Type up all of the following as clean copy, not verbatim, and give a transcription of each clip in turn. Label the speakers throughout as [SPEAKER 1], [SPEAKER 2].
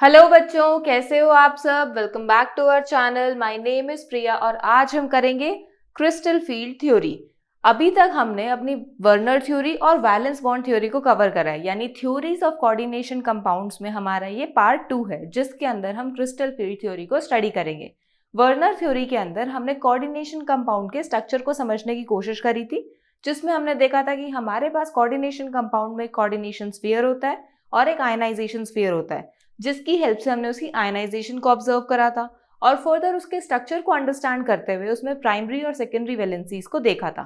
[SPEAKER 1] Hello बच्चों, कैसे हो आप सब। Welcome back to our channel. My name is Priya और आज हम करेंगे क्रिस्टल फील्ड थ्योरी। अभी तक हमने अपनी वर्नर थ्योरी और वैलेंस बॉन्ड थ्योरी को कवर करा है, यानी थ्योरीज ऑफ कोऑर्डिनेशन कंपाउंड्स में हमारा ये पार्ट 2 है, जिसके अंदर हम क्रिस्टल फील्ड थ्योरी को स्टडी करेंगे। वर्नर थ्योरी के अंदर हमने कोऑर्डिनेशन कंपाउंड के स्ट्रक्चर को समझने की कोशिश करी थी, जिसमें हमने देखा था कि हमारे पास कोऑर्डिनेशन कंपाउंड में कोऑर्डिनेशन स्फीयर होता है और एक आयनाइजेशन स्फीयर होता है, जिसकी हेल्प से हमने उसकी आयनाइजेशन को ऑब्जर्व करा था और फर्दर उसके स्ट्रक्चर को अंडरस्टैंड करते हुए उसमें प्राइमरी और सेकेंडरी वैलेंसीज को देखा था।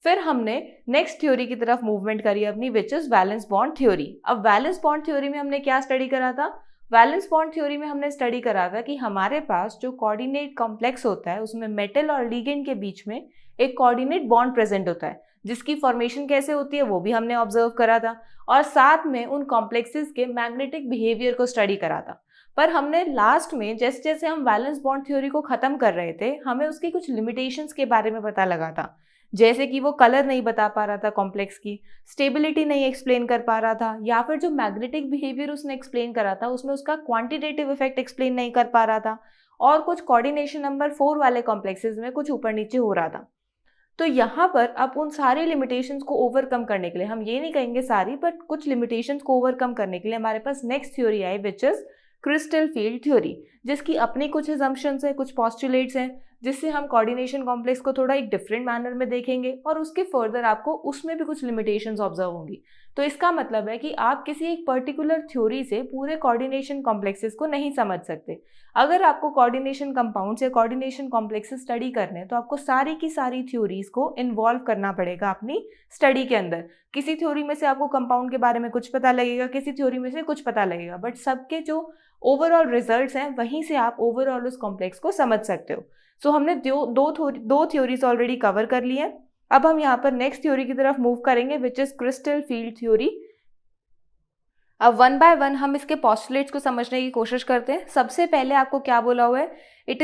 [SPEAKER 1] फिर हमने नेक्स्ट थ्योरी की तरफ मूवमेंट करी अपनी, which is valence bond theory. अब वैलेंस बॉन्ड थ्योरी में हमने क्या स्टडी करा था? वैलेंस बॉन्ड थ्योरी में हमने स्टडी करा था कि हमारे पास जो कोऑर्डिनेट कॉम्प्लेक्स होता है उसमें मेटल और लिगेंड के बीच में एक कोऑर्डिनेट बॉन्ड प्रेजेंट होता है, जिसकी फॉर्मेशन कैसे होती है वो भी हमने ऑब्जर्व करा था और साथ में उन कॉम्प्लेक्सेस के मैग्नेटिक बिहेवियर को स्टडी करा था। पर हमने लास्ट में जैसे जैसे हम वैलेंस बॉन्ड थ्योरी को खत्म कर रहे थे, हमें उसकी कुछ लिमिटेशंस के बारे में पता लगा था, जैसे कि वो कलर नहीं बता पा रहा था कॉम्प्लेक्स की, स्टेबिलिटी नहीं एक्सप्लेन कर पा रहा था, या फिर जो मैग्नेटिक बिहेवियर उसने एक्सप्लेन करा था उसमें उसका क्वांटिटेटिव इफेक्ट एक्सप्लेन नहीं कर पा रहा था, और कुछ कोऑर्डिनेशन नंबर 4 वाले कॉम्प्लेक्सेस में कुछ ऊपर नीचे हो रहा था। तो यहाँ पर अब उन सारी लिमिटेशंस को ओवरकम करने के लिए, हम ये नहीं कहेंगे सारी, बट कुछ लिमिटेशंस को ओवरकम करने के लिए हमारे पास नेक्स्ट थ्योरी आई, which is crystal field theory, जिसकी अपनी कुछ असम्पशंस है, कुछ पॉस्टुलेट्स हैं, जिससे हम कोऑर्डिनेशन कॉम्प्लेक्स को थोड़ा एक डिफरेंट मैनर में देखेंगे और उसके फर्दर आपको उसमें भी कुछ लिमिटेशंस ऑब्जर्व होंगी। तो इसका मतलब है कि आप किसी एक पर्टिकुलर थ्योरी से पूरे कोऑर्डिनेशन कॉम्प्लेक्सेस को नहीं समझ सकते। अगर आपको कोऑर्डिनेशन कंपाउंड्स या कोऑर्डिनेशन कॉम्प्लेक्सेस स्टडी करने हैं तो आपको सारी की सारी थ्योरीज को इन्वॉल्व करना पड़ेगा अपनी स्टडी के अंदर। किसी थ्योरी में से आपको कंपाउंड के बारे में कुछ पता लगेगा, किसी थ्योरी में से कुछ पता लगेगा, बट सबके जो ओवरऑल रिजल्ट्स हैं वहीं से आप ओवरऑल उस कॉम्प्लेक्स को समझ सकते हो। सो हमने दो थ्योरीज ऑलरेडी कवर कर ली हैं। अब हम यहाँ पर नेक्स्ट थ्योरी की तरफ मूव करेंगे, विच इज क्रिस्टल फील्ड थ्योरी। अब वन बाय वन हम इसके पॉस्टुलेट्स को समझने की कोशिश करते हैं। सबसे पहले आपको क्या बोला हुआ है? It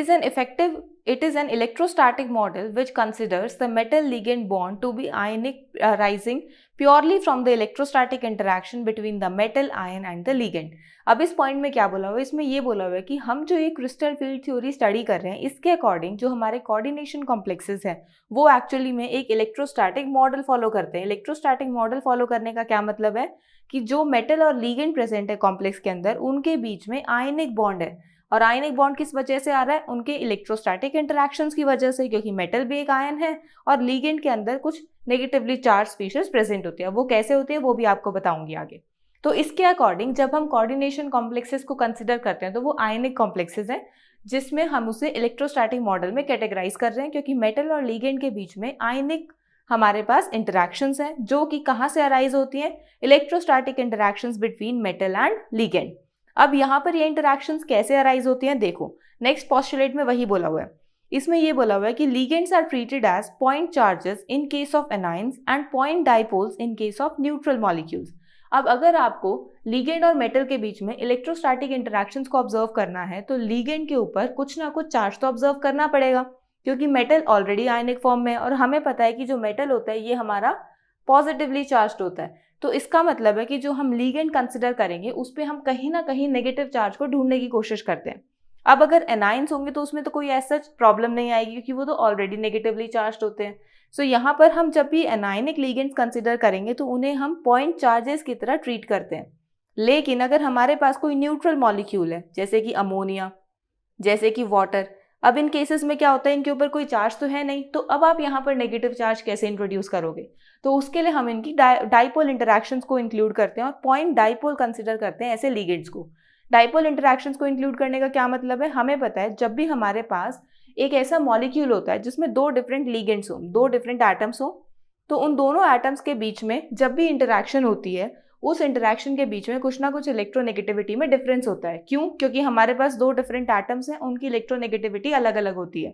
[SPEAKER 1] is an electrostatic model which considers the metal ligand bond to be ionic arising purely from the electrostatic interaction between the metal ion and the ligand. अब इस पॉइंट में क्या बोला हुआ है? इसमें ये बोला हुआ है कि हम जो ये क्रिस्टल फील्ड थ्योरी स्टडी कर रहे हैं, इसके अकॉर्डिंग जो हमारे कोऑर्डिनेशन कॉम्प्लेक्सेस हैं वो एक्चुअली में एक इलेक्ट्रोस्टैटिक मॉडल फॉलो करते हैं। इलेक्ट्रोस्टैटिक मॉडल फॉलो करने का क्या मतलब है कि जो मेटल और लिगेंड प्रेजेंट है कॉम्प्लेक्स के अंदर, उनके बीच में आयनिक बॉन्ड है। और आयनिक बॉन्ड किस वजह से आ रहा है? उनके इलेक्ट्रोस्टैटिक इंटरैक्शंस की वजह से, क्योंकि मेटल भी एक आयन है और लिगेंड के अंदर कुछ नेगेटिवली चार्ज स्पीशीज प्रेजेंट होती है। वो कैसे होती है वो भी आपको बताऊंगी आगे। तो इसके अकॉर्डिंग जब हम कोऑर्डिनेशन कॉम्प्लेक्सेस को कंसिडर करते हैं तो वो आयनिक कॉम्प्लेक्सेस हैं, जिसमें हम उसे इलेक्ट्रोस्टैटिक मॉडल में कैटेगराइज कर रहे हैं, क्योंकि मेटल और लिगेंड के बीच में आयनिक हमारे पास इंटरैक्शंस हैं, जो कि कहाँ से अराइज होती हैं? Electrostatic interactions between metal and ligand. अब यहाँ पर ये इंटरैक्शंस कैसे अराइज होती हैं देखो, नेक्स्ट पॉस्टुलेट में वही बोला हुआ है। इसमें ये बोला हुआ है कि ligands are treated as point charges in case of anions and point dipoles in case of neutral molecules. अब अगर आपको लिगेंड और मेटल के बीच में इलेक्ट्रोस्टैटिक इंटरैक्शंस को ऑब्जर्व करना है तो लिगेंड के ऊपर कुछ ना कुछ चार्ज तो ऑब्जर्व करना पड़ेगा, क्योंकि मेटल ऑलरेडी आयनिक फॉर्म में है और हमें पता है कि जो मेटल होता है ये हमारा पॉजिटिवली चार्ज्ड होता है। तो इसका मतलब है कि जो हम लिगेंड कंसिडर करेंगे उस पर हम कहीं ना कहीं नेगेटिव चार्ज को ढूंढने की कोशिश करते हैं। अब अगर एनाइंस होंगे तो उसमें तो कोई ऐसा प्रॉब्लम नहीं आएगी, क्योंकि वो तो ऑलरेडी नेगेटिवली चार्ज्ड होते हैं। सो यहाँ पर हम जब भी एनाइनिक लिगेंड्स कंसिडर करेंगे तो उन्हें हम पॉइंट चार्जेस की तरह ट्रीट करते हैं। लेकिन अगर हमारे पास कोई न्यूट्रल मॉलिक्यूल है, जैसे कि अमोनिया, जैसे कि वाटर, अब इन केसेस में क्या होता है? इनके ऊपर कोई चार्ज तो है नहीं, तो अब आप यहाँ पर नेगेटिव चार्ज कैसे इंट्रोड्यूस करोगे? तो उसके लिए हम इनकी डाइपोल इंटरैक्शंस को इंक्लूड करते हैं और पॉइंट डाइपोल कंसिडर करते हैं ऐसे लिगेंड्स को। डाइपोल इंटरैक्शंस को इंक्लूड करने का क्या मतलब है? हमें पता है जब भी हमारे पास एक ऐसा मॉलिक्यूल होता है जिसमें दो डिफरेंट लिगेंड्स हो, दो डिफरेंट एटम्स हो, तो उन दोनों एटम्स के बीच में जब भी इंटरैक्शन होती है उस इंटरैक्शन के बीच में कुछ ना कुछ इलेक्ट्रोनेगेटिविटी में डिफरेंस होता है। क्यों? क्योंकि हमारे पास दो डिफरेंट एटम्स हैं, उनकी इलेक्ट्रोनेगेटिविटी अलग अलग होती है।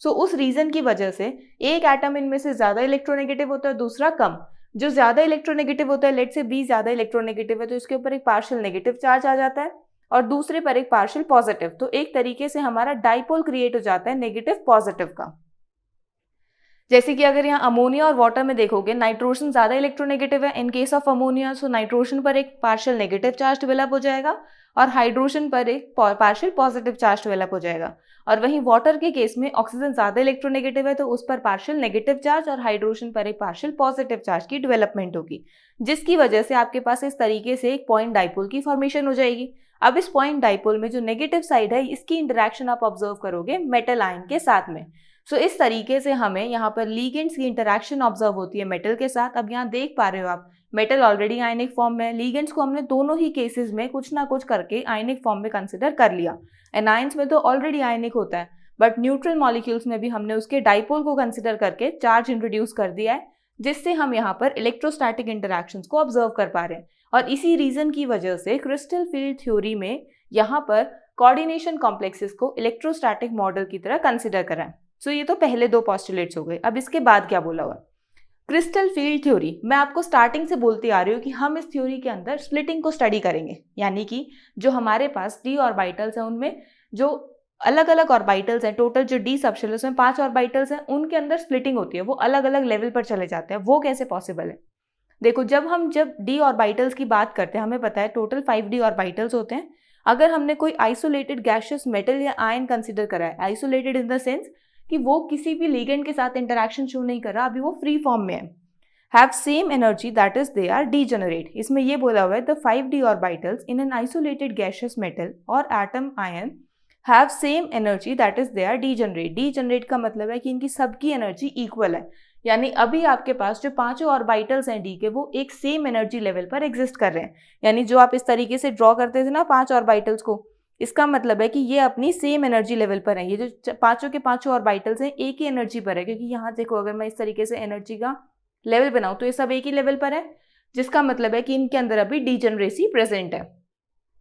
[SPEAKER 1] सो उस रीजन की वजह से एक एटम इनमें से ज्यादा इलेक्ट्रोनेगेटिव होता है, दूसरा कम। जो ज्यादा इलेक्ट्रोनेगेटिव होता है, लेट से बी ज्यादा इलेक्ट्रोनेगेटिव है तो इसके ऊपर एक पार्शियल नेगेटिव चार्ज आ जाता है और दूसरे पर एक पार्शियल पॉजिटिव, तो एक तरीके से हमारा डाइपोल क्रिएट हो जाता है नेगेटिव पॉजिटिव का। जैसे कि अगर यहाँ अमोनिया और वाटर में देखोगे, नाइट्रोजन ज़्यादा इलेक्ट्रोनेगेटिव है इन case of ammonia, so nitrogen पर एक पार्शियल नेगेटिव चार्ज डेवलप हो जाएगा और हाइड्रोजन पर एक पार्शियल पॉजिटिव चार्ज डेवलप हो जाएगा। और वहीं वाटर के केस में ऑक्सीजन ज़्यादा इलेक्ट्रोनेगेटिव है तो उस पर पार्शियल नेगेटिव चार्ज और हाइड्रोजन पर एक पार्शियल पॉजिटिव चार्ज की डेवलपमेंट होगी, जिसकी वजह से आपके पास इस तरीके से एक पॉइंट डाइपोल की फॉर्मेशन हो जाएगी। अब इस पॉइंट डाइपोल में जो नेगेटिव साइड है इसकी इंटरेक्शन आप ऑब्जर्व करोगे मेटल आयन के साथ में। सो इस तरीके से हमें यहाँ पर लीगेंड्स की इंटरेक्शन ऑब्जर्व होती है मेटल के साथ। अब यहाँ देख पा रहे हो आप, मेटल ऑलरेडी आयनिक फॉर्म में है, लीगेंड्स को हमने दोनों ही केसेस में कुछ ना कुछ करके आयनिक फॉर्म में कंसिडर कर लिया। एनायंस में तो ऑलरेडी आयनिक होता है, बट न्यूट्रल मॉलिक्यूल्स में भी हमने उसके डाइपोल को कंसिडर करके चार्ज इंट्रोड्यूस कर दिया है, जिससे हम यहाँ पर इलेक्ट्रोस्टैटिक इंटरेक्शंस को ऑब्जर्व कर पा रहे हैं। और इसी रीजन की वजह से क्रिस्टल फील्ड थ्योरी में यहाँ पर कोऑर्डिनेशन कॉम्प्लेक्सेस को इलेक्ट्रोस्टैटिक मॉडल की तरह कंसिडर करा है। सो ये तो पहले दो पॉस्टुलेट्स हो गए। अब इसके बाद क्या बोला हुआ, क्रिस्टल फील्ड थ्योरी। मैं आपको स्टार्टिंग से बोलती आ रही हूँ कि हम इस थ्योरी के अंदर स्प्लिटिंग को स्टडी करेंगे, यानी कि जो हमारे पास डी ऑर्बिटल्स हैं उनमें जो अलग अलग ऑर्बिटल्स हैं, टोटल जो डी सबशेल उसमें 5 ऑर्बिटल्स हैं, उनके अंदर स्प्लिटिंग होती है, वो अलग अलग लेवल पर चले जाते हैं। वो कैसे पॉसिबल है? देखो, जब डी ऑर्बिटल्स की बात करते हैं, हमें पता है टोटल 5 डी ऑर्बिटल्स होते हैं। अगर हमने कोई आइसोलेटेड गैसियस मेटल या आयन कंसिडर करा है, आइसोलेटेड इन द सेंस कि वो किसी भी लिगेंड के साथ इंटरेक्शन शो नहीं कर रहा, अभी वो फ्री फॉर्म में है, have same energy that is they are degenerate. इसमें ये बोला हुआ है the 5d orbitals in an isolated gaseous metal और atom ion have same energy that is they are degenerate. Degenerate का मतलब है कि इनकी सबकी एनर्जी इक्वल है, यानी अभी आपके पास जो 5 ऑर्बिटल्स हैं डी के, वो एक सेम एनर्जी लेवल पर एग्जिस्ट कर रहे हैं। यानी जो आप इस तरीके से ड्रॉ करते थे ना 5 ऑर्बिटल्स को, इसका मतलब है कि ये अपनी सेम एनर्जी लेवल पर है। ये जो पांचों के पांचों ऑर्बिटल्स हैं एक ही एनर्जी पर है, क्योंकि यहाँ देखो अगर मैं इस तरीके से एनर्जी का लेवल बनाऊं तो ये सब एक ही लेवल पर है, जिसका मतलब है कि इनके अंदर अभी डीजेनरेसी प्रेजेंट है।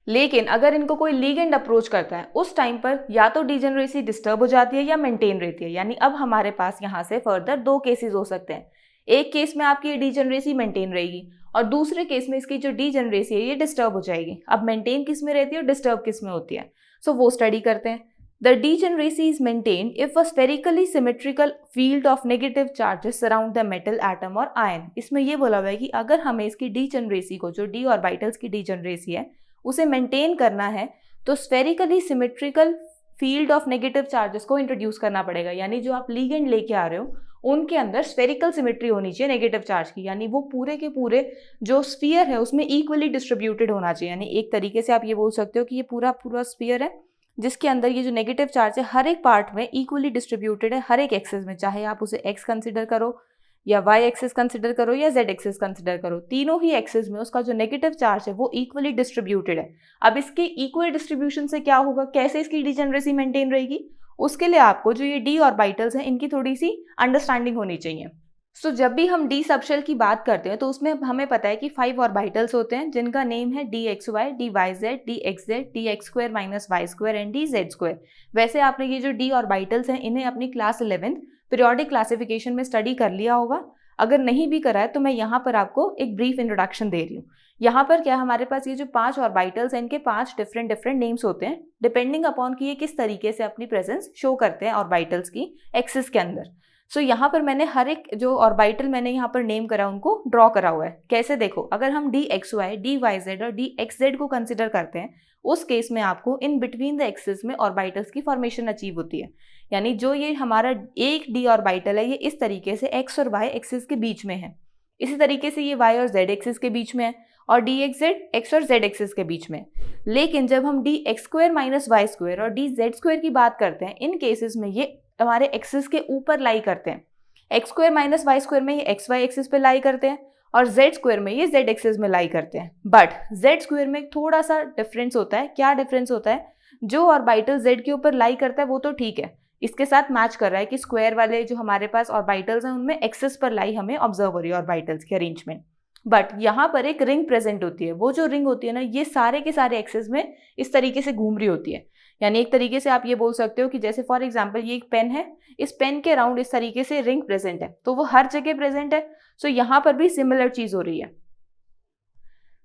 [SPEAKER 1] लेकिन अगर इनको कोई लिगेंड अप्रोच करता है उस टाइम पर या तो डीजेनरेसी डिस्टर्ब हो जाती है या मेंटेन रहती है। यानी अब हमारे पास यहाँ से फर्दर 2 केसेस हो सकते हैं। एक केस में आपकी डीजेनरेसी मेंटेन रहेगी और दूसरे केस में इसकी जो डीजेनरेसी है ये डिस्टर्ब हो जाएगी। अब मेंटेन किस में रहती है और डिस्टर्ब किस में होती है, सो वो स्टडी करते हैं। The degeneracy is maintain if a spherically symmetrical field of negative charges surround the metal atom और आयन। इसमें यह बोला हुआ है कि अगर हमें इसकी डीजेनरेसी को, जो डी ऑर्बिटल्स की डीजेनरेसी है, उसे मेंटेन करना है तो spherically symmetrical field of negative charges को इंट्रोड्यूस करना पड़ेगा। यानी जो आप लिगेंड लेके आ रहे हो उनके अंदर स्फेरिकल सिमेट्री होनी चाहिए नेगेटिव चार्ज की, यानी वो पूरे के पूरे जो स्फीयर है उसमें इक्वली डिस्ट्रीब्यूटेड होना चाहिए। यानी एक तरीके से आप ये बोल सकते हो कि ये पूरा पूरा स्फीयर है जिसके अंदर ये जो नेगेटिव चार्ज है हर एक पार्ट में इक्वली डिस्ट्रीब्यूटेड है, हर एक एक्सिस में, चाहे आप उसे एक्स कंसिडर करो या वाई एक्सिस कंसिडर करो या जेड एक्सिस कंसिडर करो, तीनों ही एक्सिस में उसका जो नेगेटिव चार्ज है वो इक्वली डिस्ट्रीब्यूटेड है। अब इसके इक्वल डिस्ट्रीब्यूशन से क्या होगा, कैसे इसकी डीजेनरेसी मेंटेन रहेगी, उसके लिए आपको जो ये डी ऑर्बिटल्स हैं इनकी थोड़ी सी अंडरस्टैंडिंग होनी चाहिए। सो जब भी हम डी सबशेल की बात करते हैं तो उसमें हमें पता है कि 5 ऑर्बिटल्स होते हैं जिनका नेम है d x Y, D Y z, d x z, d x square minus y square and d z square. वैसे आपने ये जो डी ऑर्बिटल्स हैं इन्हें अपनी क्लास 11 पीरियोडिक क्लासिफिकेशन में स्टडी कर लिया होगा। अगर नहीं भी करा है तो मैं यहाँ पर आपको एक ब्रीफ इंट्रोडक्शन दे रही हूँ। यहाँ पर क्या, हमारे पास ये जो 5 ऑर्बिटल्स हैं इनके 5 डिफरेंट नेम्स होते हैं डिपेंडिंग अपॉन कि ये किस तरीके से अपनी प्रेजेंस शो करते हैं ऑर्बिटल्स की एक्सिस के अंदर। सो यहाँ पर मैंने हर एक जो ऑर्बिटल मैंने यहाँ पर नेम करा उनको ड्रॉ करा हुआ है। कैसे, देखो, अगर हम d x Y, D Y Z और डी एक्स जेड को कंसिडर करते हैं उस केस में आपको इन बिटवीन द एक्सिस में ऑर्बिटल्स की फॉर्मेशन अचीव होती है। यानी जो ये हमारा एक डी ऑर्बिटल है ये इस तरीके से एक्स और वाई एक्सिस के बीच में है, इसी तरीके से ये वाई और जेड एक्सिस के बीच में है और डी एक्स जेड एक्स और जेड एक्सिस के बीच में। लेकिन जब हम d x square minus y square और डी जेड स्क्वायर की बात करते हैं, इन केसेस में ये हमारे एक्सिस के ऊपर लाई करते हैं। X square minus y square में ये एक्स वाई एक्सिस पे लाई करते हैं और जेड स्क्वायर में ये जेड एक्सिस में लाई करते हैं। बट जेड स्क्वायर में थोड़ा सा डिफरेंस होता है। क्या डिफरेंस होता है, जो ऑर्बिटल जेड के ऊपर लाई करता है वो तो ठीक है, इसके साथ मैच कर रहा है कि स्क्वायर वाले जो हमारे पास ऑर्बिटल्स हैं उनमें एक्सिस पर लाई हमें ऑब्जर्व हो रही है ऑर्बिटल्स की अरेंजमेंट। बट यहाँ पर एक रिंग प्रेजेंट होती है। वो जो रिंग होती है ना, ये सारे के सारे एक्सिस में इस तरीके से घूम रही होती है। यानी एक तरीके से आप ये बोल सकते हो कि जैसे फॉर एग्जांपल ये एक पेन है, इस पेन के अराउंड इस तरीके से रिंग प्रेजेंट है, तो वो हर जगह प्रेजेंट है। सो यहाँ पर भी सिमिलर चीज हो रही है।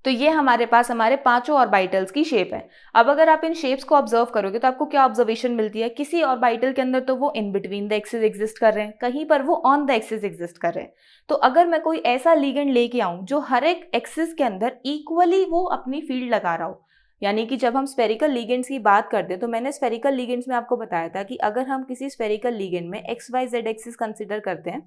[SPEAKER 1] तो ये हमारे पास हमारे पांचों ऑर्बिटल्स की शेप है। अब अगर आप इन शेप्स को ऑब्जर्व करोगे तो आपको क्या ऑब्जर्वेशन मिलती है, किसी ऑर्बिटल के अंदर तो वो in between the axis exist कर रहे हैं, कहीं पर वो ऑन द एक्सिस एग्जिस्ट कर रहे हैं। तो अगर मैं कोई ऐसा लिगेंड लेके आऊं जो हर एक एक्सिस के अंदर इक्वली वो अपनी फील्ड लगा रहा हो, यानी कि जब हम स्फेरिकल लिगेंड्स की बात करते हैं तो मैंने स्फेरिकल लिगेंड्स में आपको बताया था कि अगर हम किसी स्फेरिकल लिगेंड में x y z axis consider करते हैं,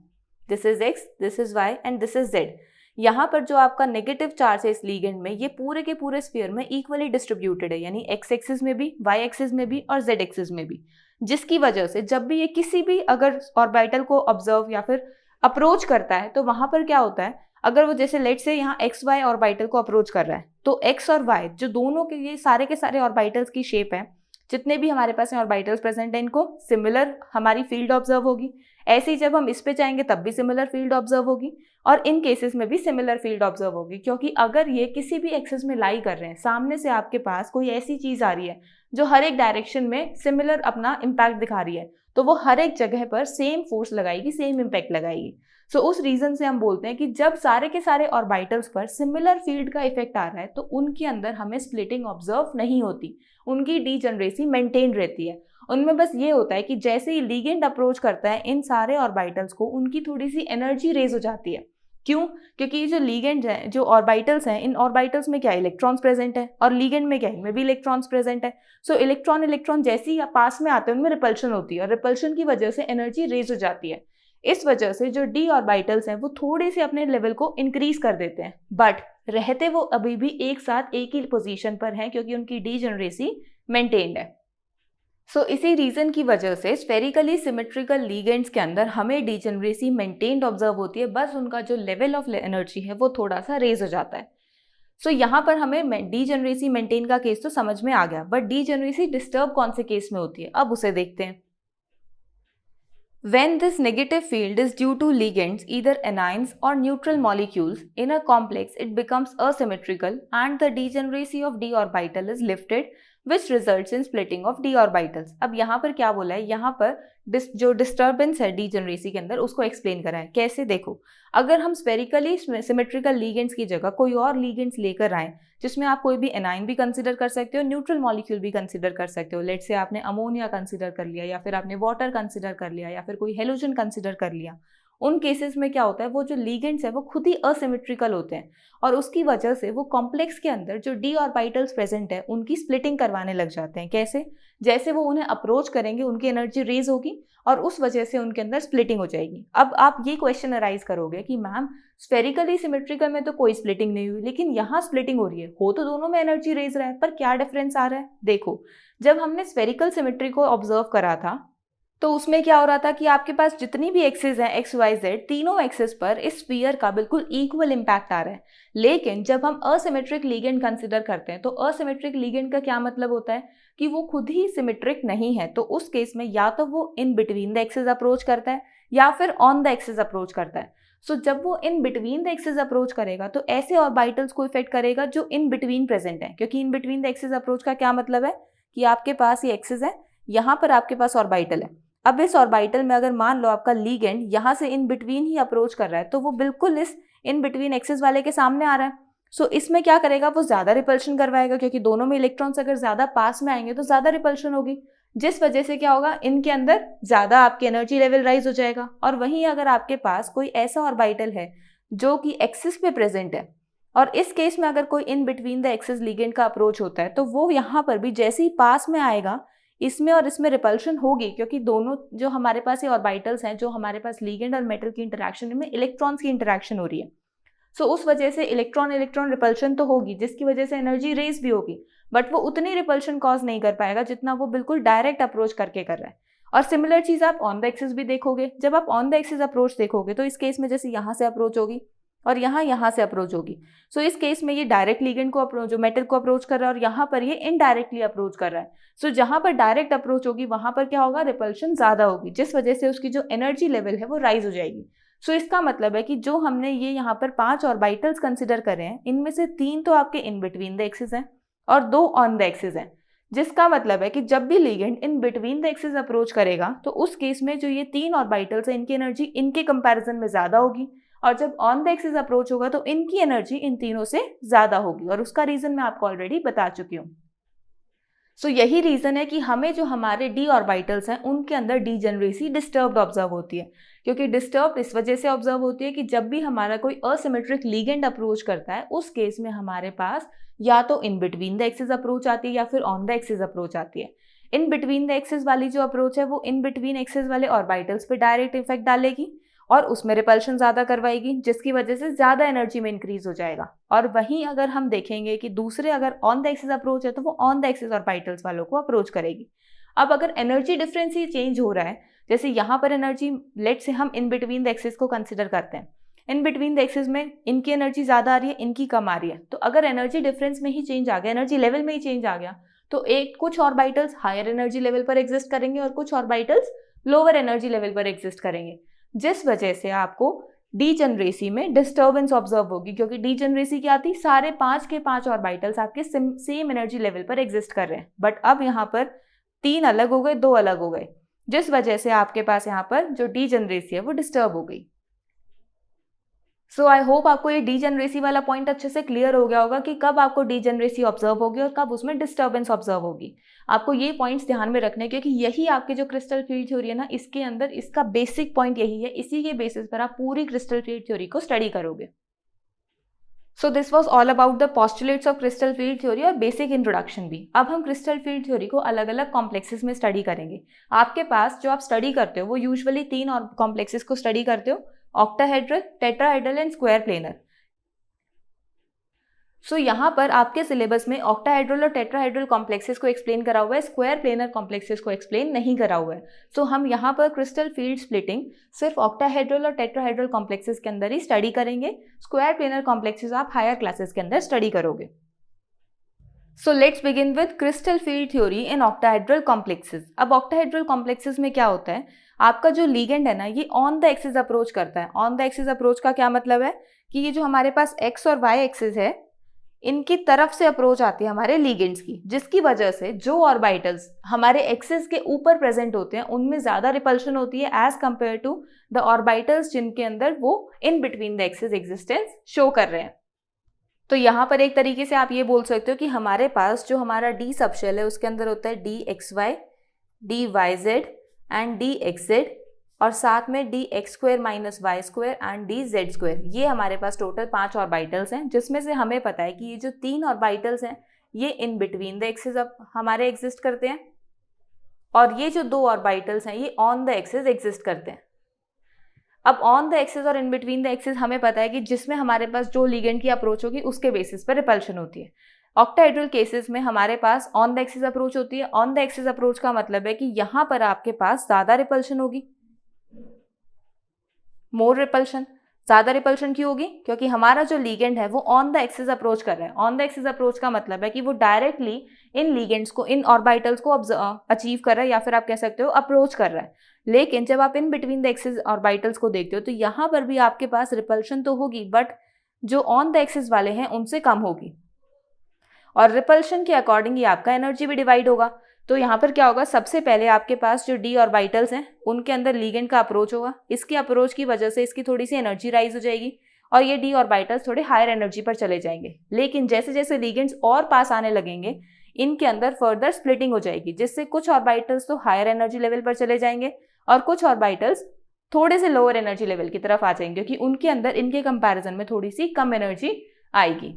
[SPEAKER 1] this is x, this is y and this is z, यहाँ पर जो आपका नेगेटिव चार्ज है इस लिगेंड में, ये पूरे के पूरे स्फीयर में इक्वली डिस्ट्रीब्यूटेड है, यानी एक्स एक्सिस में भी, वाई एक्सिस में भी और जेड एक्सिस में भी, जिसकी वजह से जब भी ये किसी भी अगर ऑर्बिटल को ऑब्जर्व या फिर अप्रोच करता है तो वहां पर क्या होता है, अगर वो जैसे लेट से यहाँ एक्स वाई ऑर्बिटल को अप्रोच कर रहा है तो एक्स और वाई जो दोनों के ये सारे के सारे ऑर्बिटल्स की शेप है, जितने भी हमारे पास ऑर्बिटल्स प्रेजेंट है इनको सिमिलर हमारी फील्ड ऑब्जर्व होगी। ऐसे ही जब हम इस पे जाएंगे तब भी सिमिलर फील्ड ऑब्जर्व होगी और इन केसेस में भी सिमिलर फील्ड ऑब्जर्व होगी, क्योंकि अगर ये किसी भी एक्सिस में लाई कर रहे हैं, सामने से आपके पास कोई ऐसी चीज आ रही है जो हर एक डायरेक्शन में सिमिलर अपना इम्पैक्ट दिखा रही है, तो वो हर एक जगह पर सेम फोर्स लगाएगी, सेम इम्पैक्ट लगाएगी। सो उस रीजन से हम बोलते हैं कि जब सारे के सारे ऑर्बिटल्स पर सिमिलर फील्ड का इफेक्ट आ रहा है तो उनके अंदर हमें स्प्लिटिंग ऑब्जर्व नहीं होती, उनकी डीजनरेसी मेंटेन रहती है। उनमें बस ये होता है कि जैसे ही लिगेंड अप्रोच करता है इन सारे ऑर्बिटल्स को, उनकी थोड़ी सी एनर्जी रेज हो जाती है। क्यों? क्योंकि ये जो लिगेंड्स हैं, जो ऑर्बिटल्स हैं, इन ऑर्बिटल्स में क्या इलेक्ट्रॉन्स प्रेजेंट है और लिगेंड में क्या है, इनमें भी इलेक्ट्रॉन्स प्रेजेंट है। सो इलेक्ट्रॉन जैसे ही पास में आते हैं उनमें रिपल्शन होती है और रिपल्शन की वजह से एनर्जी रेज हो जाती है। इस वजह से जो डी ऑर्बिटल्स हैं वो थोड़े से अपने लेवल को इंक्रीज कर देते हैं, बट रहते वो अभी भी एक साथ एक ही पोजीशन पर हैं क्योंकि उनकी डीजनरेसी मेंटेन्ड है। सो इसी रीजन की वजह से स्फेरिकली सिमेट्रिकल लिगेंड्स के अंदर हमें डीजनरेसी मेंटेन्ड ऑब्जर्व होती है, बस उनका जो लेवल ऑफ एनर्जी है वो थोड़ा सा रेज हो जाता है। सो यहाँ पर हमें डीजनरेसी मेंटेन का केस तो समझ में आ गया, बट डीजनरेसी डिस्टर्ब कौन से केस में होती है, अब उसे देखते हैं। When this negative field is due to ligands, either anions or neutral molecules in a complex, it becomes asymmetrical and the degeneracy of d orbital is lifted, which results in splitting of d orbitals. अब यहाँ पर क्या बोला है, यहाँ पर जो disturbance है डीजनरेसी के अंदर उसको एक्सप्लेन करा है। कैसे? देखो, अगर हम स्फेरिकली सिमेट्रिकल लिगेंड्स की जगह कोई और लिगेंड्स लेकर आए जिसमें आप कोई भी एनाइन भी कंसिडर कर सकते हो, न्यूट्रल मॉलिक्यूल भी कंसिडर कर सकते हो, लेट से आपने अमोनिया कंसिडर कर लिया या फिर आपने वाटर कंसिडर कर लिया या फिर कोई हेलोजन कंसिडर कर लिया, उन केसेस में क्या होता है, वो जो लिगेंड्स है वो खुद ही असिमेट्रिकल होते हैं और उसकी वजह से वो कॉम्प्लेक्स के अंदर जो डी ऑर्बिटल्स प्रेजेंट है उनकी स्प्लिटिंग करवाने लग जाते हैं। कैसे? जैसे वो उन्हें अप्रोच करेंगे उनकी एनर्जी रेज होगी और उस वजह से उनके अंदर स्प्लिटिंग हो जाएगी। अब आप ये क्वेश्चन अराइज करोगे कि मैम स्फेरिकली सिमेट्रिकल में तो कोई स्प्लिटिंग नहीं हुई, लेकिन यहाँ स्प्लिटिंग हो रही है, हो तो दोनों में एनर्जी रेज रहा है, पर क्या डिफरेंस आ रहा है? देखो, जब हमने स्फेरिकल सिमेट्री को ऑब्जर्व करा था तो उसमें क्या हो रहा था कि आपके पास जितनी भी एक्सिस हैं एक्स वाई जेड, तीनों एक्सिस पर इस स्फीयर का बिल्कुल इक्वल इंपैक्ट आ रहा है। लेकिन जब हम असिमेट्रिक लिगेंड कंसिडर करते हैं तो असिमेट्रिक लिगेंड का क्या मतलब होता है कि वो खुद ही सिमेट्रिक नहीं है, तो उस केस में या तो वो in between the axis approach करता है या फिर ऑन द एक्सिस अप्रोच करता है। सो जब वो in between the axis approach करेगा तो ऐसे ऑर्बिटल्स को इफेक्ट करेगा जो इन बिटवीन प्रेजेंट है, क्योंकि इन बिटवीन द एक्सिस अप्रोच का क्या मतलब है कि आपके पास ये एक्सिस है, यहाँ पर आपके पास ऑर्बिटल है। अब इस ऑर्बिटल में अगर मान लो आपका लिगेंड यहाँ से इन बिटवीन ही अप्रोच कर रहा है तो वो बिल्कुल इस इन बिटवीन एक्सिस वाले के सामने आ रहा है। सो इसमें क्या करेगा, वो ज्यादा रिपल्शन करवाएगा, क्योंकि दोनों में इलेक्ट्रॉन्स अगर ज्यादा पास में आएंगे तो ज्यादा रिपल्शन होगी, जिस वजह से क्या होगा, इनके अंदर ज्यादा आपकी एनर्जी लेवल राइज हो जाएगा। और वहीं अगर आपके पास कोई ऐसा ऑर्बिटल है जो कि एक्सिस पे प्रेजेंट है और इस केस में अगर कोई इन बिटवीन द एक्सिस लिगेंड का अप्रोच होता है तो वो यहाँ पर भी जैसे ही पास में आएगा इसमें और इसमें रिपल्शन होगी, क्योंकि दोनों जो हमारे पास ये ऑर्बिटल्स हैं, जो हमारे पास लिगेंड और मेटल की इंटरेक्शन में इलेक्ट्रॉन्स की इंटरेक्शन हो रही है। सो उस वजह से इलेक्ट्रॉन इलेक्ट्रॉन रिपल्शन तो होगी, जिसकी वजह से एनर्जी रेज भी होगी, बट वो उतनी रिपल्शन कॉज नहीं कर पाएगा जितना वो बिल्कुल डायरेक्ट अप्रोच करके कर रहा है। और सिमिलर चीज आप ऑन द एक्सिस भी देखोगे, जब आप ऑन द एक्सिस अप्रोच देखोगे तो इस केस में जैसे यहाँ से अप्रोच होगी और यहाँ से अप्रोच होगी। सो इस केस में ये डायरेक्ट लिगेंड को अप्रोच, जो मेटल को अप्रोच कर रहा है, और यहाँ पर ये इनडायरेक्टली अप्रोच कर रहा है। सो जहाँ पर डायरेक्ट अप्रोच होगी वहां पर क्या होगा, रिपल्शन ज्यादा होगी, जिस वजह से उसकी जो एनर्जी लेवल है वो राइज हो जाएगी। सो इसका मतलब है कि जो हमने ये यहाँ पर 5 ऑर्बिटल्स कंसिडर करे हैं, इनमें से 3 तो आपके इन बिटवीन द एक्सिस हैं और 2 ऑन द एक्सिस हैं, जिसका मतलब है कि जब भी ligand in between the axis approach करेगा तो उस केस में जो ये 3 ऑर्बिटल्स हैं इनकी एनर्जी इनके कंपैरिजन में ज्यादा होगी और जब ऑन द एक्सिस अप्रोच होगा तो इनकी एनर्जी इन तीनों से ज्यादा होगी, और उसका रीजन मैं आपको ऑलरेडी बता चुकी हूँ। सो यही रीजन है कि हमें जो हमारे डी ऑर्बिटल्स हैं उनके अंदर डीजेनरेसी डिस्टर्ब्ड ऑब्जर्व होती है, क्योंकि डिस्टर्ब इस वजह से ऑब्जर्व होती है कि जब भी हमारा कोई असिमेट्रिक लीगेंड अप्रोच करता है उस केस में हमारे पास या तो इन बिटवीन द एक्सिस अप्रोच आती है या फिर ऑन द एक्सिस अप्रोच आती है। इन बिटवीन द एक्सिस वाली जो अप्रोच है वो इन बिटवीन एक्सिस वाले ऑर्बिटल्स पे डायरेक्ट इफेक्ट डालेगी और उसमें रिपल्शन ज़्यादा करवाएगी, जिसकी वजह से ज़्यादा एनर्जी में इंक्रीज हो जाएगा। और वहीं अगर हम देखेंगे कि दूसरे अगर ऑन द एक्सिस अप्रोच है तो वो ऑन द एक्सिस ऑर्बिटल्स वालों को अप्रोच करेगी। अब अगर एनर्जी डिफरेंस ही चेंज हो रहा है, जैसे यहाँ पर एनर्जी लेट से हम इन बिटवीन द एक्सिस को कंसिडर करते हैं, इन बिटवीन द एक्सिस में इनकी एनर्जी ज़्यादा आ रही है, इनकी कम आ रही है, तो अगर एनर्जी डिफरेंस में ही चेंज आ गया, एनर्जी लेवल में ही चेंज आ गया, तो कुछ ऑर्बिटल्स हायर एनर्जी लेवल पर एग्जिस्ट करेंगे और कुछ ऑर्बिटल्स लोअर एनर्जी लेवल पर एग्जिस्ट करेंगे, जिस वजह से आपको डीजेनरेसी में डिस्टर्बेंस ऑब्जर्व होगी। क्योंकि डीजेनरेसी क्या थी, सारे 5 के 5 ऑर्बिटल्स आपके सेम एनर्जी लेवल पर एग्जिस्ट कर रहे हैं, बट अब यहाँ पर 3 अलग हो गए, 2 अलग हो गए, जिस वजह से आपके पास यहाँ पर जो डीजेनरेसी है वो डिस्टर्ब हो गई। सो आई होप आपको ये डीजेनरेसी वाला पॉइंट अच्छे से क्लियर हो गया होगा कि कब आपको डीजेनरेसी ऑब्जर्व होगी और कब उसमें डिस्टर्बेंस ऑब्जर्व होगी। आपको ये पॉइंट्स ध्यान में रखने, क्योंकि यही आपके जो क्रिस्टल फील्ड थ्योरी है ना, इसके अंदर इसका बेसिक पॉइंट यही है, इसी के बेसिस पर आप पूरी क्रिस्टल फील्ड थ्योरी को स्टडी करोगे। सो this was all about the postulates of crystal field theory और बेसिक इंट्रोडक्शन भी। अब हम क्रिस्टल फील्ड थ्योरी को अलग अलग कॉम्प्लेक्सेस में स्टडी करेंगे। आपके पास जो आप स्टडी करते हो वो यूजुअली 3 और कॉम्प्लेक्सेस को स्टडी करते हो, octahedral, tetrahedral and square planar. So यहाँ पर आपके सिलेबस में ऑक्टाहेड्रल और टेट्राहेड्रल कॉम्प्लेक्सेस को एक्सप्लेन करा हुआ है, स्क्वायर प्लेनर कॉम्प्लेक्सेस को एक्सप्लेन नहीं करा हुआ है। सो हम यहाँ पर क्रिस्टल फील्ड स्प्लिटिंग सिर्फ ऑक्टाहेड्रल और टेट्राहेड्रल कॉम्प्लेक्सेस के अंदर ही स्टडी करेंगे। स्क्वायर प्लेनर कॉम्प्लेक्सेस आप हायर क्लासेस के अंदर स्टडी करोगे। So let's begin with crystal field theory in octahedral complexes. अब ऑक्टाहेड्रल कॉम्प्लेक्सेस में क्या होता है, आपका जो लीगेंड है ना ये ऑन द एक्सिस अप्रोच करता है। ऑन द एक्सिस अप्रोच का क्या मतलब है कि ये जो हमारे पास एक्स और वाई एक्सिस है इनकी तरफ से अप्रोच आती है हमारे लीगेंड्स की, जिसकी वजह से जो ऑर्बिटल्स हमारे एक्सिस के ऊपर प्रेजेंट होते हैं उनमें ज्यादा रिपल्शन होती है as compare to the orbitals जिनके अंदर वो in between the axis existence show कर रहे हैं। तो यहाँ पर एक तरीके से आप ये बोल सकते हो कि हमारे पास जो हमारा डी सबशेल है उसके अंदर होता है d x Y, D Y Z and D x z, और साथ में d x square minus y square and d z square. ये हमारे पास टोटल 5 ऑर्बिटल्स हैं, जिसमें से हमें पता है कि ये जो 3 ऑर्बिटल्स हैं ये इन बिटवीन द एक्सिस हमारे एग्जिस्ट करते हैं, और ये जो 2 ऑर्बिटल्स हैं ये ऑन द एक्सिस एग्जिस्ट करते हैं। अब ऑन द एक्सिस और इन बिटवीन द एक्सिस हमें पता है कि जिसमें हमारे पास जो लिगेंड की अप्रोच होगी उसके बेसिस पर रिपल्शन होती है। ऑक्टाहेड्रल केसेस में हमारे pass on the axis approach होती है। ऑन द एक्सिस अप्रोच का मतलब है कि यहाँ पर आपके पास ज्यादा रिपल्शन होगी, मोर रिपल्शन। ज्यादा रिपल्शन क्यों होगी, क्योंकि हमारा जो लीगेंड है वो ऑन द एक्सिस अप्रोच कर रहा है। ऑन द एक्सिस अप्रोच का मतलब है कि वो डायरेक्टली इन लीगेंड्स को, इन ऑर्बिटल्स को अचीव कर रहा है, या फिर आप कह सकते हो अप्रोच कर रहा है। लेकिन जब आप इन बिटवीन द एक्सिस ऑर्बिटल्स को देखते हो तो यहाँ पर भी आपके पास रिपल्शन तो होगी, बट जो ऑन द एक्सिस वाले हैं उनसे कम होगी, और रिपल्शन के अकॉर्डिंग ही आपका एनर्जी भी डिवाइड होगा। तो यहाँ पर क्या होगा, सबसे पहले आपके पास जो डी ऑर्बिटल्स हैं उनके अंदर लीगेंड का अप्रोच होगा, इसके अप्रोच की वजह से इसकी थोड़ी सी एनर्जी राइज हो जाएगी और ये डी ऑर्बिटल्स थोड़े हायर एनर्जी पर चले जाएंगे। लेकिन जैसे जैसे लीगेंड्स और पास आने लगेंगे इनके अंदर फर्दर स्प्लिटिंग हो जाएगी, जिससे कुछ ऑर्बिटल्स तो हायर एनर्जी लेवल पर चले जाएंगे और कुछ ऑर्बिटल्स थोड़े से लोअर एनर्जी लेवल की तरफ आ जाएंगे, क्योंकि उनके अंदर इनके कंपैरिजन में थोड़ी सी कम एनर्जी आएगी।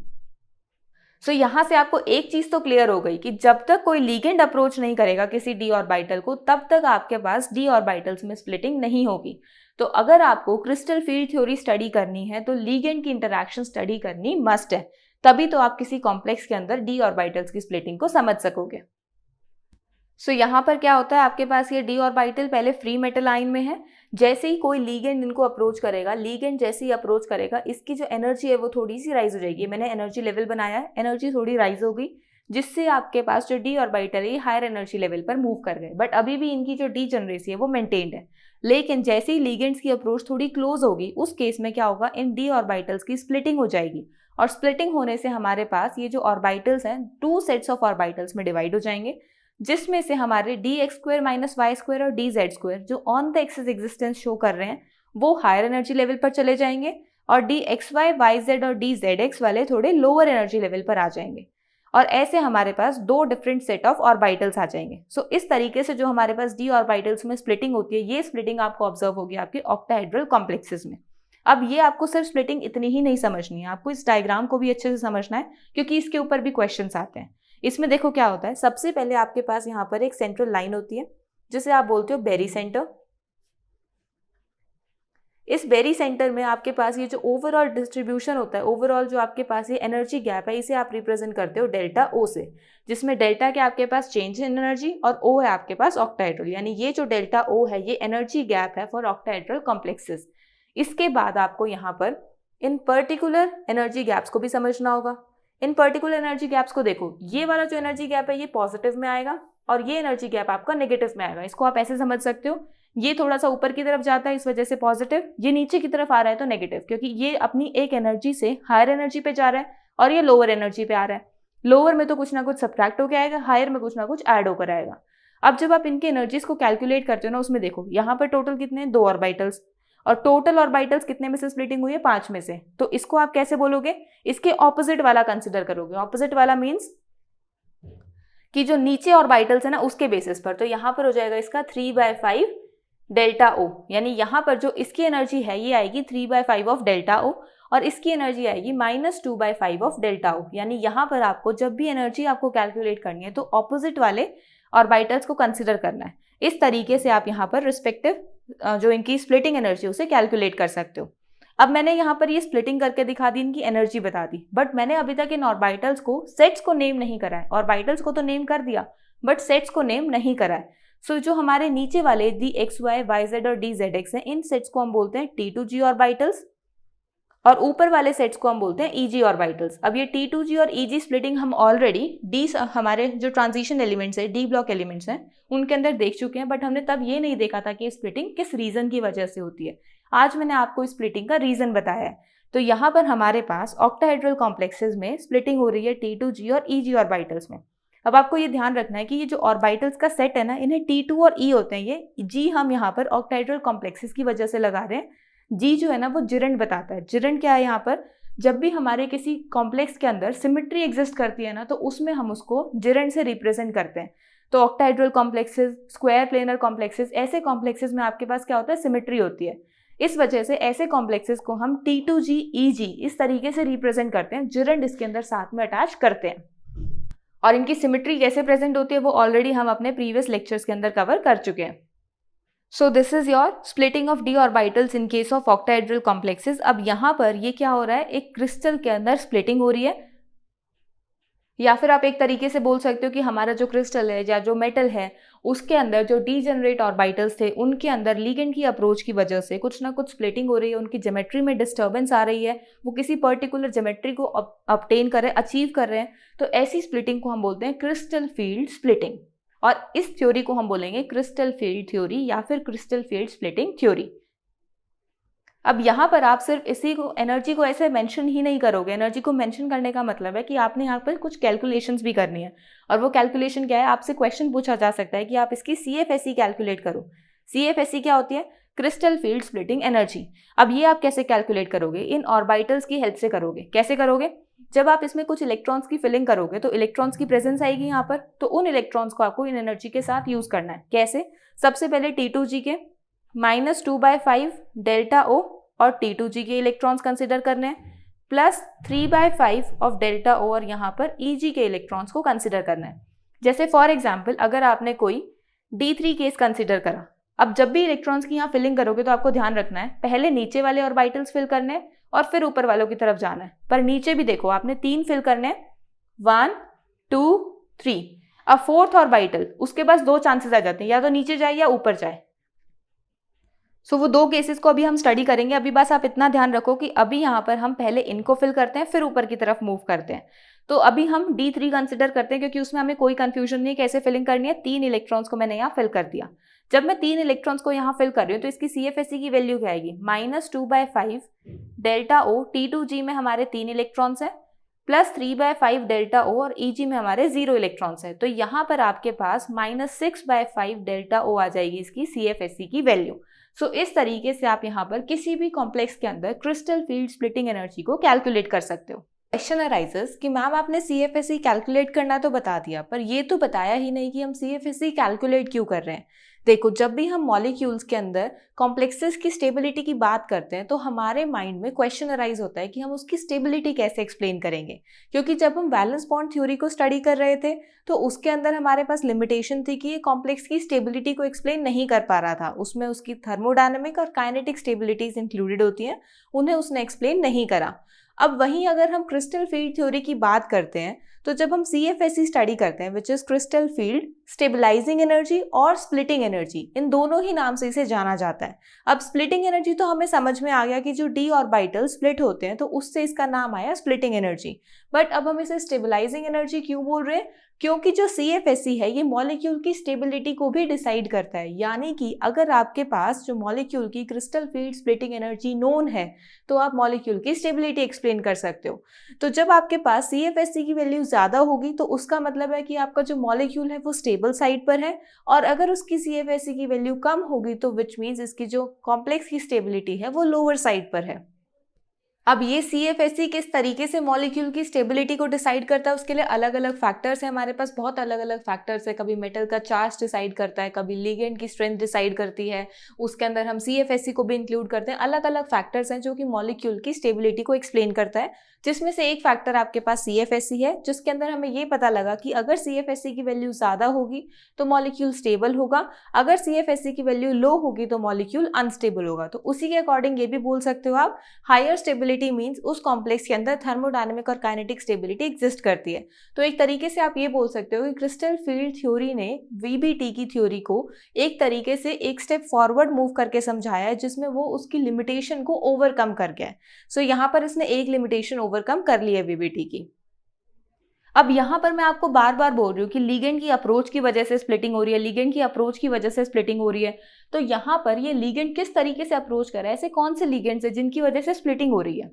[SPEAKER 1] सो यहाँ से आपको एक चीज तो क्लियर हो गई कि जब तक कोई लीगेंड अप्रोच नहीं करेगा किसी डी ऑर्बिटल को तब तक आपके पास डी ऑर्बिटल्स में स्प्लिटिंग नहीं होगी। तो अगर आपको क्रिस्टल फील्ड थ्योरी स्टडी करनी है तो लीगेंड की इंटरैक्शन स्टडी करनी मस्ट है, तभी तो आप किसी कॉम्प्लेक्स के अंदर डी ऑर्बिटल्स की स्प्लिटिंग को समझ सकोगे। सो यहाँ पर क्या होता है, आपके पास ये डी ऑर्बिटल पहले फ्री मेटल आयन में है, जैसे ही कोई लीगेंड इनको अप्रोच करेगा, लीगेंड जैसे ही अप्रोच करेगा इसकी जो एनर्जी है वो थोड़ी सी राइज हो जाएगी। मैंने एनर्जी लेवल बनाया है, एनर्जी थोड़ी राइज हो गई, जिससे आपके पास जो डी ऑर्बिटल है हायर एनर्जी लेवल पर मूव कर गए, बट अभी भी इनकी जो डीजेनरेसी है वो मेंटेन्ड है। लेकिन जैसे ही लीगेंड्स की अप्रोच थोड़ी क्लोज होगी उस केस में क्या होगा, इन डी ऑर्बिटल्स की स्प्लिटिंग हो जाएगी, और स्प्लिटिंग होने से हमारे पास ये जो ऑर्बिटल्स हैं 2 सेट्स ऑफ ऑर्बिटल्स में डिवाइड हो जाएंगे, जिसमें से हमारे d x square minus y square और डी जेड स्क्वायर जो on the axis existence show कर रहे हैं वो हायर एनर्जी लेवल पर चले जाएंगे, और d x Y, Y Z और डी जेड एक्स वाले थोड़े लोअर एनर्जी लेवल पर आ जाएंगे। और ऐसे हमारे पास दो डिफरेंट सेट ऑफ ऑर्बिटल्स आ जाएंगे। सो इस तरीके से जो हमारे पास डी ऑर्बिटल्स में स्प्लिटिंग होती है, ये स्प्लिटिंग आपको ऑब्जर्व होगी आपके ऑक्टाहेड्रल कॉम्प्लेक्सेस में। अब ये आपको सिर्फ स्प्लिटिंग इतनी ही नहीं समझनी है, आपको इस डायग्राम को भी अच्छे से समझना है, क्योंकि इसके ऊपर भी क्वेश्चंस आते हैं। इसमें देखो क्या होता है, सबसे पहले आपके पास यहाँ पर एक सेंट्रल लाइन होती है जिसे आप बोलते हो बेरी सेंटर। इस बेरी सेंटर में आपके पास ये जो ओवरऑल डिस्ट्रीब्यूशन होता है, ओवरऑल जो आपके पास ये एनर्जी गैप है, इसे आप रिप्रेजेंट करते हो डेल्टा ओ से, जिसमें डेल्टा के आपके पास चेंज इन एनर्जी और ओ है आपके पास ऑक्टाहेड्रल, यानी ये जो डेल्टा ओ है ये एनर्जी गैप है फॉर ऑक्टाहेड्रल कॉम्प्लेक्सेस। इसके बाद आपको यहाँ पर इन पर्टिकुलर एनर्जी गैप्स को भी समझना होगा। इन पर्टिकुलर एनर्जी गैप्स को देखो, ये वाला जो एनर्जी गैप है ये पॉजिटिव में आएगा और ये एनर्जी गैप आपका नेगेटिव में आएगा। इसको आप ऐसे समझ सकते हो, ये थोड़ा सा ऊपर की तरफ जाता है इस वजह से पॉजिटिव, ये नीचे की तरफ आ रहा है तो नेगेटिव, क्योंकि ये अपनी एक एनर्जी से हायर एनर्जी पे जा रहा है और ये लोअर एनर्जी पे आ रहा है। लोअर में तो कुछ ना कुछ सब्ट्रैक्ट होकर आएगा, हायर में कुछ ना कुछ ऐड होकर आएगा। अब जब आप इनके एनर्जीज को कैलकुलेट करते हो ना, उसमें देखो यहाँ पर टोटल कितने हैं, 2 ऑर्बिटल्स, और टोटल ऑर्बिटल्स कितने में से स्प्लिटिंग हुई है, 5 में से। तो इसको आप कैसे बोलोगे, इसके ऑपोजिट वाला कंसिडर करोगे। ऑपोजिट वाला मीन्स कि जो नीचे ऑर्बिटल्स है ना उसके बेसिस पर, तो यहाँ पर हो जाएगा इसका 3/5 डेल्टा ओ, यानी यहाँ पर जो इसकी एनर्जी है ये आएगी 3/5 ऑफ डेल्टा ओ और इसकी एनर्जी आएगी -2/5 ऑफ डेल्टा ओ। यानी यहाँ पर आपको जब भी एनर्जी आपको कैलकुलेट करनी है तो ऑपोजिट वाले ऑर्बिटल्स को कंसिडर करना है। इस तरीके से आप यहाँ पर रिस्पेक्टिव जो इनकी स्प्लिटिंग एनर्जी उसे कैलकुलेट कर सकते हो। अब मैंने यहाँ पर ये स्प्लिटिंग करके दिखा दी, इनकी एनर्जी बता दी, बट मैंने अभी तक इन ऑर्बिटल्स को सेट्स को नेम नहीं करा है। ऑर्बिटल्स को तो नेम कर दिया बट सेट्स को नेम नहीं करा है। सो जो हमारे नीचे वाले D x Y, Y Z और डी जेड एक्स हैं, इन सेट्स को हम बोलते हैं T2G ऑर्बिटल्स और ऊपर वाले सेट्स को हम बोलते हैं EG ऑर्बिटल्स। अब ये T2G और EG स्प्लिटिंग हम ऑलरेडी डी हमारे जो ट्रांजिशन एलिमेंट्स है, डी ब्लॉक एलिमेंट्स हैं, उनके अंदर देख चुके हैं, बट हमने तब ये नहीं देखा था कि स्प्लिटिंग किस रीजन की वजह से होती है। आज मैंने आपको स्प्लिटिंग का रीजन बताया है। तो यहाँ पर हमारे पास ऑक्टाहेड्रल कॉम्प्लेक्सेस में स्प्लिटिंग हो रही है T2G और EG ऑर्बिटल्स में। अब आपको ये ध्यान रखना है कि ये जो ऑर्बिटल्स का सेट है ना, इन्हें T2 और E होते हैं। ये G हम यहाँ पर ऑक्टाहेड्रल कॉम्प्लेक्सेस की वजह से लगा रहे हैं। G जो है ना वो जिरेंट बताता है। जिरेंट क्या है, यहाँ पर जब भी हमारे किसी कॉम्प्लेक्स के अंदर सिमेट्री एग्जिस्ट करती है ना, तो उसमें हम उसको जिरेंट से रिप्रेजेंट करते हैं। तो octahedral complexes, square planar complexes, ऐसे कॉम्प्लेक्सेस में आपके पास क्या होता है, सिमेट्री होती है। इस वजह से ऐसे कॉम्प्लेक्सेस को हम T2G, EG इस तरीके से रिप्रेजेंट करते हैं, जिरेंट इसके अंदर साथ में अटैच करते हैं। और इनकी सिमेट्री कैसे प्रेजेंट होती है वो ऑलरेडी हम अपने प्रीवियस लेक्चर्स के अंदर कवर कर चुके हैं। So this is your splitting of D orbitals in case of octahedral complexes. अब यहाँ पर ये क्या हो रहा है, एक क्रिस्टल के अंदर स्प्लिटिंग हो रही है, या फिर आप एक तरीके से बोल सकते हो कि हमारा जो क्रिस्टल है या जो मेटल है उसके अंदर जो डीजेनरेट ऑर्बिटल्स थे उनके अंदर लिगेंड की अप्रोच की वजह से कुछ ना कुछ स्प्लिटिंग हो रही है, उनकी ज्योमेट्री में डिस्टर्बेंस आ रही है, वो किसी पर्टिकुलर ज्योमेट्री को ऑब्टेन कर रहे हैं, अचीव कर रहे हैं। तो ऐसी स्प्लिटिंग को हम बोलते हैं क्रिस्टल फील्ड स्प्लिटिंग, और इस थ्योरी को हम बोलेंगे क्रिस्टल फील्ड थ्योरी या फिर क्रिस्टल फील्ड स्प्लिटिंग थ्योरी। अब यहाँ पर आप सिर्फ इसी को एनर्जी को ऐसे मेंशन ही नहीं करोगे। एनर्जी को मेंशन करने का मतलब है कि आपने यहाँ पर कुछ कैलकुलेशंस भी करनी है, और वो कैलकुलेशन क्या है, आपसे क्वेश्चन पूछा जा सकता है कि आप इसकी CFSE कैलकुलेट करो। CFSE क्या होती है, क्रिस्टल फील्ड स्प्लिटिंग एनर्जी। अब ये आप कैसे कैलकुलेट करोगे, इन ऑर्बिटल्स की हेल्प से करोगे। कैसे करोगे, जब आप इसमें कुछ इलेक्ट्रॉन्स की फिलिंग करोगे तो इलेक्ट्रॉन्स की प्रेजेंस आएगी यहाँ पर, तो उन इलेक्ट्रॉन्स को आपको इन एनर्जी के साथ यूज करना है। कैसे, सबसे पहले T2G के -2/5 डेल्टा O और T2G के इलेक्ट्रॉन्स कंसिडर करने हैं, प्लस 3/5 ऑफ डेल्टा O और यहाँ पर EG के इलेक्ट्रॉन्स को कंसिडर करना है। जैसे फॉर एग्जाम्पल अगर आपने कोई D3 केस कंसिडर करा, अब जब भी इलेक्ट्रॉन्स की यहाँ फिलिंग करोगे तो आपको ध्यान रखना है पहले नीचे वाले ऑर्बिटल्स फिल करने हैं और फिर ऊपर वालों की तरफ जाना है। पर नीचे भी देखो आपने 3 फिल करने हैं, 1 2 3। अब फोर्थ ऑर्बिटल, उसके पास 2 चांसेस आ जाते हैं, या तो नीचे जाए या ऊपर जाए। सो वो 2 केसेस को अभी हम स्टडी करेंगे। अभी बस आप इतना ध्यान रखो कि अभी यहाँ पर हम पहले इनको फिल करते हैं फिर ऊपर की तरफ मूव करते हैं। तो अभी हम D3 कंसिडर करते हैं क्योंकि उसमें हमें कोई कंफ्यूजन नहीं कैसे फिलिंग करनी है। 3 इलेक्ट्रॉन्स को मैंने यहाँ फिल कर दिया। जब मैं 3 इलेक्ट्रॉन्स को यहाँ फिल कर रही हूँ तो इसकी CFSE की वैल्यू क्या आएगी, -2/5 डेल्टा O। T2G में हमारे 3 इलेक्ट्रॉन्स हैं, प्लस 3/5 डेल्टा O और EG में हमारे 0 इलेक्ट्रॉन्स हैं। तो यहाँ पर आपके पास -6/5 डेल्टा O आ जाएगी इसकी CFSE की वैल्यू। इस तरीके से आप यहाँ पर किसी भी कॉम्प्लेक्स के अंदर क्रिस्टल फील्ड स्प्लिटिंग एनर्जी को कैलकुलेट कर सकते हो। क्वेश्चन अराइजेस कि मैम आपने CFSE कैलकुलेट करना तो बता दिया, पर ये तो बताया ही नहीं कि हम CFSE कैलकुलेट क्यों कर रहे हैं। देखो, जब भी हम मॉलिक्यूल्स के अंदर कॉम्प्लेक्सेस की स्टेबिलिटी की बात करते हैं तो हमारे माइंड में क्वेश्चन अराइज होता है कि हम उसकी स्टेबिलिटी कैसे एक्सप्लेन करेंगे। क्योंकि जब हम वैलेंस बॉन्ड थ्योरी को स्टडी कर रहे थे तो उसके अंदर हमारे पास लिमिटेशन थी कि ये कॉम्प्लेक्स की स्टेबिलिटी को एक्सप्लेन नहीं कर पा रहा था। उसमें उसकी थर्मोडायनेमिक और काइनेटिक स्टेबिलिटीज इंक्लूडेड होती हैं, उन्हें उसने एक्सप्लेन नहीं करा। अब वहीं अगर हम क्रिस्टल फील्ड थ्योरी की बात करते हैं तो जब हम CFSE स्टडी करते हैं, which is crystal field stabilising energy और स्प्लिटिंग एनर्जी, इन दोनों ही नाम से इसे जाना जाता है। अब स्प्लिटिंग एनर्जी तो हमें समझ में आ गया कि जो d ऑर्बिटल स्प्लिट होते हैं तो उससे इसका नाम आया स्प्लिटिंग एनर्जी। बट अब हम इसे स्टेबलाइजिंग एनर्जी क्यों बोल रहे हैं? क्योंकि जो CFSE है ये मॉलिक्यूल की स्टेबिलिटी को भी डिसाइड करता है। यानी कि अगर आपके पास जो मॉलिक्यूल की crystal field splitting energy known है तो आप मॉलिक्यूल की स्टेबिलिटी एक्सप्लेन कर सकते हो। तो जब आपके पास CFSE की वैल्यू ज़्यादा होगी तो उसका मतलब है कि आपका जो मॉलिक्यूल है वो स्टेबल साइड पर है, और अगर उसकी CFSE की वैल्यू कम होगी तो विच मीन्स इसकी जो कॉम्प्लेक्स की स्टेबिलिटी है वो लोअर साइड पर है। अब ये CFSE किस तरीके से मॉलिक्यूल की स्टेबिलिटी को डिसाइड करता है, उसके लिए अलग अलग फैक्टर्स हैं हमारे पास, बहुत अलग अलग फैक्टर्स है। कभी मेटल का चार्ज डिसाइड करता है, कभी लिगेंड की स्ट्रेंथ डिसाइड करती है, उसके अंदर हम CFSE को भी इंक्लूड करते हैं। अलग अलग फैक्टर्स हैं जो कि मॉलिक्यूल की स्टेबिलिटी को एक्सप्लेन करता है, जिसमें से एक फैक्टर आपके पास CFSE है, जिसके अंदर हमें ये पता लगा कि अगर CFSE की वैल्यू ज़्यादा होगी तो मॉलिक्यूल स्टेबल होगा, अगर CFSE की वैल्यू लो होगी तो मॉलिक्यूल अनस्टेबल होगा। तो उसी के अकॉर्डिंग ये भी बोल सकते हो आप, हायर स्टेबिलिटी मीन्स उस कॉम्प्लेक्स के अंदर थर्मोडायनेमिक और काइनेटिक स्टेबिलिटी एग्जिस्ट करती है। तो एक तरीके से आप ये बोल सकते हो कि क्रिस्टल फील्ड थ्योरी ने VBT की थ्योरी को एक तरीके से एक स्टेप फॉरवर्ड मूव करके समझाया है, जिसमें वो उसकी लिमिटेशन को ओवरकम कर गया है। यहाँ पर इसने एक लिमिटेशन ओवरकम कर ली है VBT की। अब यहाँ पर मैं आपको बार बार बोल रही हूँ कि लिगेंड की अप्रोच की वजह से स्प्लिटिंग हो रही है, लिगेंड की अप्रोच की वजह से स्प्लिटिंग हो रही है। तो यहाँ पर ये लिगेंड किस तरीके से अप्रोच कर रहा है, ऐसे कौन से लिगेंड्स है जिनकी वजह से स्प्लिटिंग हो रही है।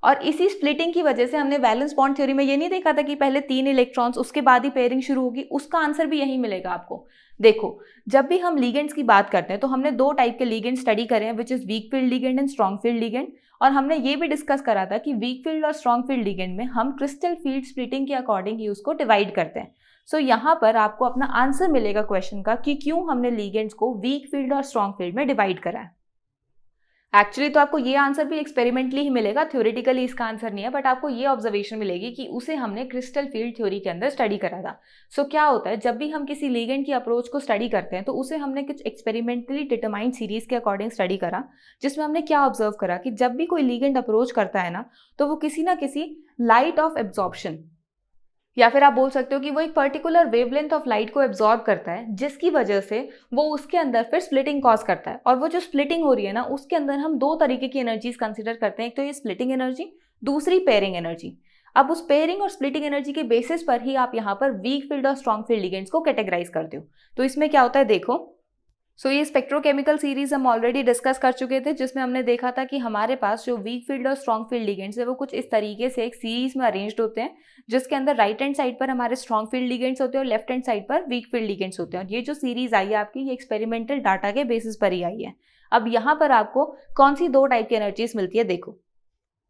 [SPEAKER 1] और इसी स्प्लिटिंग की वजह से हमने वैलेंस बॉन्ड थ्योरी में ये नहीं देखा था कि पहले 3 इलेक्ट्रॉन्स उसके बाद ही पेयरिंग शुरू होगी। उसका आंसर भी यही मिलेगा आपको। देखो, जब भी हम लिगेंड्स की बात करते हैं तो हमने 2 टाइप के लिगेंड स्टडी करे हैं, which is weak field ligand and strong field ligand. और हमने ये भी डिस्कस करा था कि वीक फील्ड और स्ट्रॉन्ग फील्ड लिगेंड में हम क्रिस्टल फील्ड स्प्लिटिंग के अकॉर्डिंग ही उसको डिवाइड करते हैं। यहाँ पर आपको अपना आंसर मिलेगा क्वेश्चन का कि क्यों हमने लिगेंड्स को वीक फील्ड और स्ट्रॉन्ग फील्ड में डिवाइड करा है। एक्चुअली तो आपको ये आंसर भी एक्सपेरिमेंटली ही मिलेगा, थ्योरेटिकली इसका आंसर नहीं है, बट आपको ये ऑब्जर्वेशन मिलेगी कि उसे हमने क्रिस्टल फील्ड थ्योरी के अंदर स्टडी करा था। क्या होता है, जब भी हम किसी लिगेंड की अप्रोच को स्टडी करते हैं तो उसे हमने कुछ एक्सपेरिमेंटली डिटरमाइंड सीरीज के अकॉर्डिंग स्टडी करा, जिसमें हमने क्या ऑब्जर्व करा कि जब भी कोई लिगेंड अप्रोच करता है ना तो वो किसी ना किसी लाइट ऑफ एब्जॉर्प्शन, या फिर आप बोल सकते हो कि वो एक पर्टिकुलर वेवलेंथ ऑफ लाइट को एब्जॉर्ब करता है, जिसकी वजह से वो उसके अंदर फिर स्प्लिटिंग कॉज करता है। और वो जो स्प्लिटिंग हो रही है ना, उसके अंदर हम 2 तरीके की एनर्जीज कंसिडर करते हैं, एक तो ये स्प्लिटिंग एनर्जी, दूसरी पेयरिंग एनर्जी। अब उस पेयरिंग और स्प्लिटिंग एनर्जी के बेसिस पर ही आप यहाँ पर वीक फील्ड और स्ट्रॉन्ग फील्ड लिगेंड्स को कैटेगराइज करते हो। तो इसमें क्या होता है, देखो, ये स्पेक्ट्रोकेमिकल सीरीज हम ऑलरेडी डिस्कस कर चुके थे, जिसमें हमने देखा था कि हमारे पास जो वीक फील्ड और स्ट्रॉन्ग फील्ड लिगेंड्स है वो कुछ इस तरीके से एक सीरीज में अरेंज्ड होते हैं, जिसके अंदर राइट हैंड साइड पर हमारे स्ट्रॉन्ग फील्ड लिगेंड्स होते हैं और लेफ्ट हैंड साइड पर वीक फील्ड लिगेंड्स होते हैं। और ये जो सीरीज आई है आपकी, ये एक्सपेरिमेंटल डाटा के बेसिस पर ही आई है। अब यहाँ पर आपको कौन सी 2 टाइप की एनर्जीज मिलती है, देखो।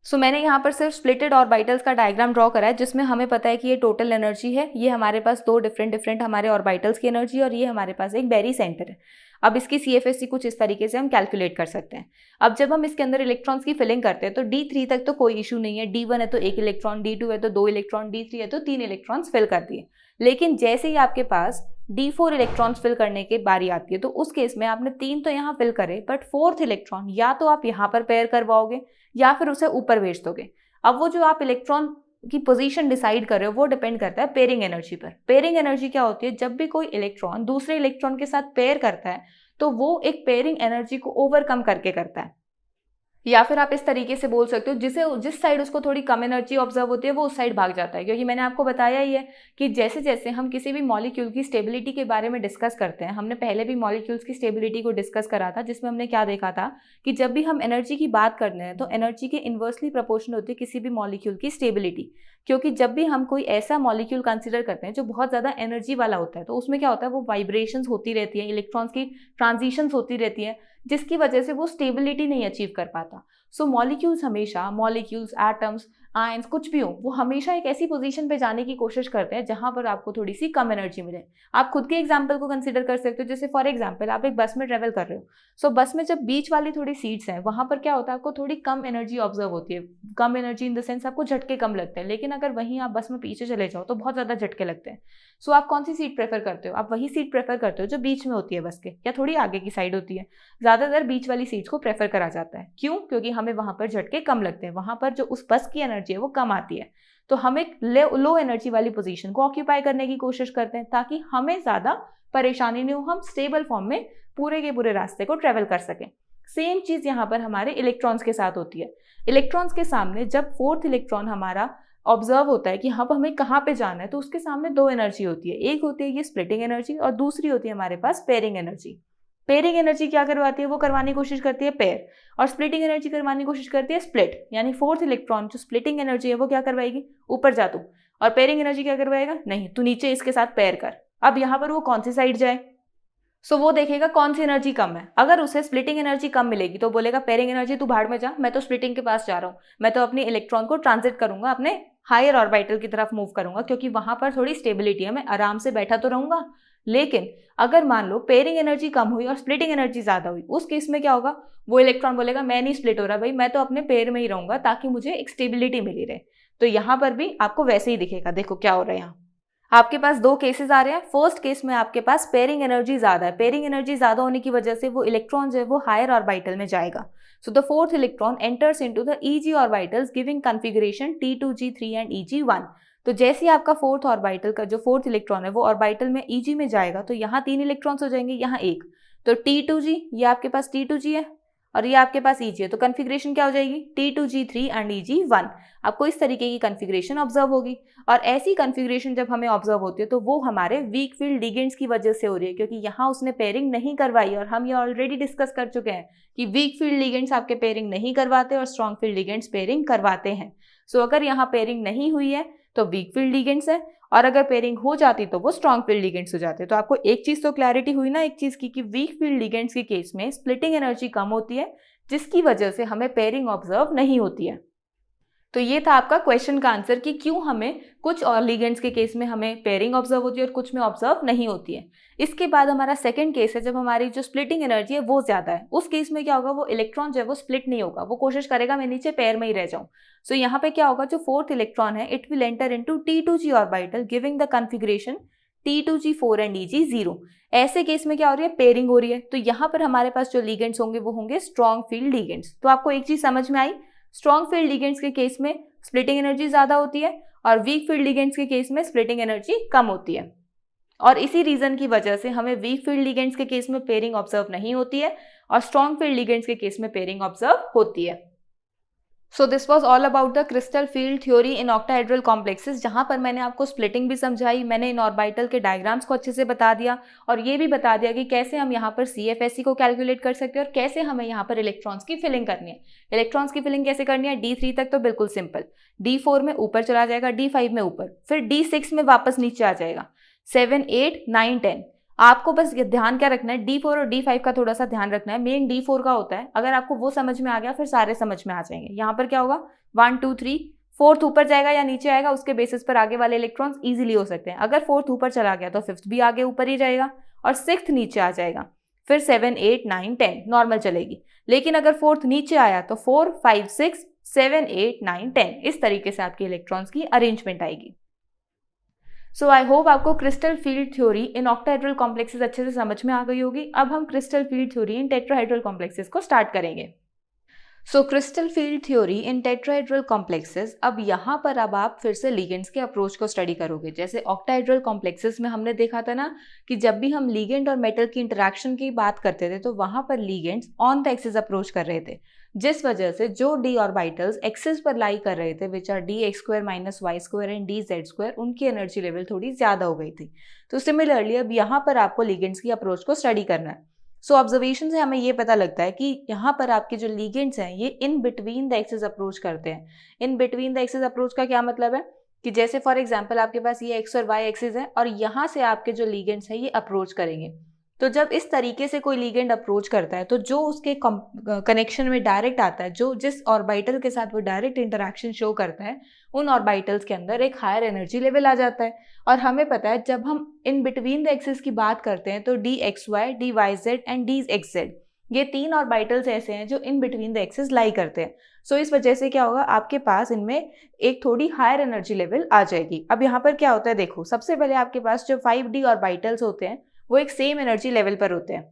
[SPEAKER 1] मैंने यहाँ पर सिर्फ स्प्लिटेड ऑर्बिटल्स का डायग्राम ड्रॉ करा है, जिसमें हमें पता है कि ये टोटल एनर्जी है, ये हमारे पास 2 डिफरेंट हमारे ऑर्बिटल्स की एनर्जी, और ये हमारे पास एक बेरी सेंटर है। अब इसकी CFSE कुछ इस तरीके से हम कैलकुलेट कर सकते हैं। अब जब हम इसके अंदर इलेक्ट्रॉन्स की फिलिंग करते हैं तो D3 तक तो कोई इशू नहीं है, D1 है तो 1 इलेक्ट्रॉन, D2 है तो 2 इलेक्ट्रॉन, D3 है तो 3 इलेक्ट्रॉन्स फिल कर दिए। लेकिन जैसे ही आपके पास D4 इलेक्ट्रॉन्स फिल करने की बारी आती है तो उस केस में आपने 3 तो यहाँ फिल करे, बट 4th इलेक्ट्रॉन या तो आप यहाँ पर पेयर करवाओगे या फिर उसे ऊपर भेज दोगे। अब वो जो आप इलेक्ट्रॉन की पोजीशन डिसाइड कर रहे हो वो डिपेंड करता है पेयरिंग एनर्जी पर। पेयरिंग एनर्जी क्या होती है, जब भी कोई इलेक्ट्रॉन दूसरे इलेक्ट्रॉन के साथ पेयर करता है तो वो एक पेयरिंग एनर्जी को ओवरकम करके करता है। या फिर आप इस तरीके से बोल सकते हो, जिस साइड उसको थोड़ी कम एनर्जी ऑब्जर्व होती है वो उस साइड भाग जाता है। क्योंकि मैंने आपको बताया ही है कि जैसे जैसे हम किसी भी मॉलिक्यूल की स्टेबिलिटी के बारे में डिस्कस करते हैं, हमने पहले भी मॉलिक्यूल्स की स्टेबिलिटी को डिस्कस करा था, जिसमें हमने क्या देखा था कि जब भी हम एनर्जी की बात करते हैं तो एनर्जी के इन्वर्सली प्रोपोर्शनल होती है किसी भी मॉलिक्यूल की स्टेबिलिटी। क्योंकि जब भी हम कोई ऐसा मॉलिक्यूल कंसीडर करते हैं जो बहुत ज़्यादा एनर्जी वाला होता है तो उसमें क्या होता है, वो वाइब्रेशंस होती रहती है, इलेक्ट्रॉन्स की ट्रांजिशंस होती रहती है, जिसकी वजह से वो स्टेबिलिटी नहीं अचीव कर पाता। सो मॉलिक्यूल्स हमेशा, मॉलिक्यूल्स, एटम्स, आयंस, कुछ भी हो, वो हमेशा एक ऐसी पोजीशन पे जाने की कोशिश करते हैं जहां पर आपको थोड़ी सी कम एनर्जी मिले। आप खुद के एग्जांपल को कंसीडर कर सकते हो, जैसे फॉर एग्जांपल आप एक बस में ट्रेवल कर रहे हो। सो बस में जब बीच वाली थोड़ी सीट्स हैं वहां पर क्या होता है, आपको थोड़ी कम एनर्जी ऑब्जर्व होती है। कम एनर्जी इन द सेंस आपको झटके कम लगते हैं, लेकिन अगर वहीं आप बस में पीछे चले जाओ तो बहुत ज्यादा झटके लगते हैं। सो आप कौन सी सीट प्रेफर करते हो? आप वही सीट प्रेफर करते हो जो बीच में होती है बस के, या थोड़ी आगे की साइड होती है। ज्यादातर बीच वाली सीट्स को प्रेफर करा जाता है। क्यों? क्योंकि हमें वहां पर झटके कम लगते हैं, वहां पर जो उस बस की एनर्जी है वो कम आती है। तो हम एक लो एनर्जी वाली पोजीशन को ऑक्यूपाई करने की कोशिश करते हैं ताकि हमें ज्यादा परेशानी नहीं हो, हम स्टेबल फॉर्म में पूरे के पूरे रास्ते को ट्रेवल कर सकें। सेम चीज यहाँ पर हमारे इलेक्ट्रॉन्स के साथ होती है। इलेक्ट्रॉन्स के सामने जब फोर्थ इलेक्ट्रॉन हमारा ऑब्जर्व होता है कि हाँ हमें कहाँ पे जाना है, तो उसके सामने दो एनर्जी होती है। एक होती है ये स्प्लिटिंग एनर्जी और दूसरी होती है हमारे पास पेयरिंग एनर्जी। पेयरिंग एनर्जी क्या करवाती है? वो करवाने की कोशिश करती है पेयर, और स्प्लिटिंग एनर्जी करवाने की कोशिश करती है स्प्लिट। यानी फोर्थ इलेक्ट्रॉन जो स्प्लिटिंग एनर्जी है वो क्या करवाएगी? ऊपर जा तू। और पेयरिंग एनर्जी क्या करवाएगा? नहीं, तू नीचे इसके साथ पेयर कर। अब यहाँ पर वो कौन सी साइड जाए? सो वो देखेगा कौन सी एनर्जी कम है। अगर उसे स्प्लिटिंग एनर्जी कम मिलेगी तो बोलेगा पेयरिंग एनर्जी तू भाड़ में जा, मैं तो स्प्लिटिंग के पास जा रहा हूँ, मैं तो अपने इलेक्ट्रॉन को ट्रांजिट करूंगा, अपने हायर ऑर्बिटल की तरफ मूव करूंगा, क्योंकि वहां पर थोड़ी स्टेबिलिटी है, मैं आराम से बैठा तो रहूंगा। लेकिन अगर मान लो पेयरिंग एनर्जी कम हुई और स्प्लिटिंग एनर्जी ज्यादा हुई, उस केस में क्या होगा? वो इलेक्ट्रॉन बोलेगा मैं नहीं स्प्लिट हो रहा भाई, मैं तो अपने पेयर में ही रहूंगा ताकि मुझे एक स्टेबिलिटी मिली रहे। तो यहाँ पर भी आपको वैसे ही दिखेगा। देखो क्या हो रहा है, यहाँ आपके पास दो केसेस आ रहे हैं। फर्स्ट केस में आपके पास पेयरिंग एनर्जी ज्यादा है, पेयरिंग एनर्जी ज्यादा होने की वजह से वो इलेक्ट्रॉन जो है वो हायर ऑर्बिटल में जाएगा। So the fourth electron enters into the Eg orbitals giving configuration T2G3 and Eg1। तो जैसे ही आपका फोर्थ ऑर्बिटल का जो फोर्थ इलेक्ट्रॉन है वो ऑर्बिटल में Eg में जाएगा तो यहाँ 3 इलेक्ट्रॉन्स हो जाएंगे, यहाँ एक। तो T2G, ये आपके पास T2G है और ये आपके पास Eg है, तो कॉन्फ़िगरेशन क्या हो जाएगी? T2G3 and Eg1। आपको इस तरीके की कॉन्फ़िगरेशन ऑब्जर्व होगी। और ऐसी कॉन्फ़िगरेशन जब हमें ऑब्जर्व होती है तो वो हमारे वीक फील्ड लिगेंड्स की वजह से हो रही है, क्योंकि यहाँ उसने पेयरिंग नहीं करवाई। और हम ये ऑलरेडी डिस्कस कर चुके हैं कि वीक फील्ड लिगेंड्स आपके पेयरिंग नहीं करवाते और स्ट्रॉन्ग फील्ड लिगेंड्स पेयरिंग करवाते हैं। सो अगर यहाँ पेयरिंग नहीं हुई है तो वीक फील्ड लिगेंड्स है, और अगर पेयरिंग हो जाती तो वो स्ट्रॉन्ग फील्ड लिगेंड्स हो जाते। तो आपको एक चीज तो क्लैरिटी हुई ना एक चीज की, कि वीक फील्ड लिगेंड्स के केस में स्प्लिटिंग एनर्जी कम होती है, जिसकी वजह से हमें पेयरिंग ऑब्जर्व नहीं होती है। तो ये था आपका क्वेश्चन का आंसर कि क्यों हमें कुछ और लिगेंड्स के केस में हमें पेयरिंग ऑब्जर्व होती है और कुछ में ऑब्जर्व नहीं होती है। इसके बाद हमारा सेकंड केस है जब हमारी जो स्प्लिटिंग एनर्जी है वो ज्यादा है। उस केस में क्या होगा? वो इलेक्ट्रॉन जो है वो स्प्लिट नहीं होगा, वो कोशिश करेगा मैं नीचे पेयर में ही रह जाऊं। सो यहाँ पे क्या होगा? जो फोर्थ इलेक्ट्रॉन है it will enter into T2G orbital giving the configuration T2G4 and Eg0। ऐसे केस में क्या हो रही है? पेयरिंग हो रही है। तो यहाँ पर हमारे पास जो लिगेंड्स होंगे वो होंगे स्ट्रॉन्ग फील्ड लिगेंड्स। तो आपको एक चीज समझ में आई, स्ट्रॉन्ग फील्ड लिगेंड्स के केस में स्प्लिटिंग एनर्जी ज्यादा होती है और वीक फील्ड लिगेंड्स के केस में स्प्लिटिंग एनर्जी कम होती है। और इसी रीजन की वजह से हमें वीक फील्ड लिगेंड्स के केस में पेयरिंग ऑब्जर्व नहीं होती है और स्ट्रॉन्ग फील्ड लिगेंड्स के केस में पेयरिंग ऑब्जर्व होती है। सो this was all about the crystal field theory in octahedral complexes, जहां पर मैंने आपको स्प्लिटिंग भी समझाई, मैंने इन ऑर्बिटल के डायग्राम्स को अच्छे से बता दिया और ये भी बता दिया कि कैसे हम यहाँ पर CFSE को कैलकुलेट कर सकते हैं और कैसे हमें यहाँ पर इलेक्ट्रॉन्स की फिलिंग करनी है। इलेक्ट्रॉन्स की फिलिंग कैसे करनी है? D3 तक तो बिल्कुल सिंपल, D4 में ऊपर चला जाएगा, D5 में ऊपर, फिर D6 में वापस नीचे आ जाएगा, 7, 8, 9, 10। आपको बस ध्यान क्या रखना है? D4 और D5 का थोड़ा सा ध्यान रखना है। मेन D4 का होता है, अगर आपको वो समझ में आ गया फिर सारे समझ में आ जाएंगे। यहाँ पर क्या होगा? 1, 2, 3, फोर्थ ऊपर जाएगा या नीचे आएगा उसके बेसिस पर आगे वाले इलेक्ट्रॉन्स इजीली हो सकते हैं। अगर फोर्थ ऊपर चला गया तो फिफ्थ भी आगे ऊपर ही जाएगा और सिक्स्थ नीचे आ जाएगा, फिर 7, 8, 9, 10 नॉर्मल चलेगी। लेकिन अगर फोर्थ नीचे आया तो 4, 5, 6, 7, 8, 9, 10 इस तरीके से आपकी इलेक्ट्रॉन्स की अरेंजमेंट आएगी। सो आई होप आपको crystal field theory in octahedral complexes अच्छे से समझ में आ गई होगी। अब हम crystal field theory in tetrahedral complexes को स्टार्ट करेंगे। So crystal field theory in tetrahedral complexes, अब यहाँ पर अब आप फिर से लिगेंड्स के अप्रोच को स्टडी करोगे। जैसे ऑक्टाहेड्रल कॉम्प्लेक्सेस में हमने देखा था ना कि जब भी हम लिगेंड और मेटल की इंटरेक्शन की बात करते थे तो वहाँ पर ligands on the axis approach कर रहे थे, जिस वजह से जो डी ऑर्बिटल्स एक्सिस पर लाई कर रहे थे which are dx² - y² and dz², उनकी एनर्जी लेवल थोड़ी ज्यादा हो गई थी। तो सिमिलरली अब यहाँ पर आपको लिगेंड्स की अप्रोच को स्टडी करना है। सो ऑब्जर्वेशन से हमें ये पता लगता है कि यहाँ पर आपके जो लिगेंड्स हैं ये इन बिटवीन द एक्सिस अप्रोच करते हैं। इन बिटवीन द एक्सिस अप्रोच का क्या मतलब है? कि जैसे फॉर एग्जांपल आपके पास ये एक्स और वाई एक्सिस है और यहाँ से आपके जो लीगेंड्स हैं ये अप्रोच करेंगे। तो जब इस तरीके से कोई लीगेंड अप्रोच करता है तो जो उसके कनेक्शन में डायरेक्ट आता है, जो जिस ऑर्बिटल के साथ वो डायरेक्ट इंटरेक्शन शो करता है, उन ऑर्बिटल्स के अंदर एक हायर एनर्जी लेवल आ जाता है। और हमें पता है जब हम इन बिटवीन द एक्सिस की बात करते हैं तो D x Y, D Y Z and D x Z, ये 3 ऑर्बिटल्स ऐसे हैं जो in between the axis lie करते हैं। सो इस वजह से क्या होगा, आपके पास इनमें एक थोड़ी हायर एनर्जी लेवल आ जाएगी। अब यहाँ पर क्या होता है, देखो सबसे पहले आपके पास जो 5D ऑर्बिटल्स होते हैं वो एक सेम एनर्जी लेवल पर होते हैं।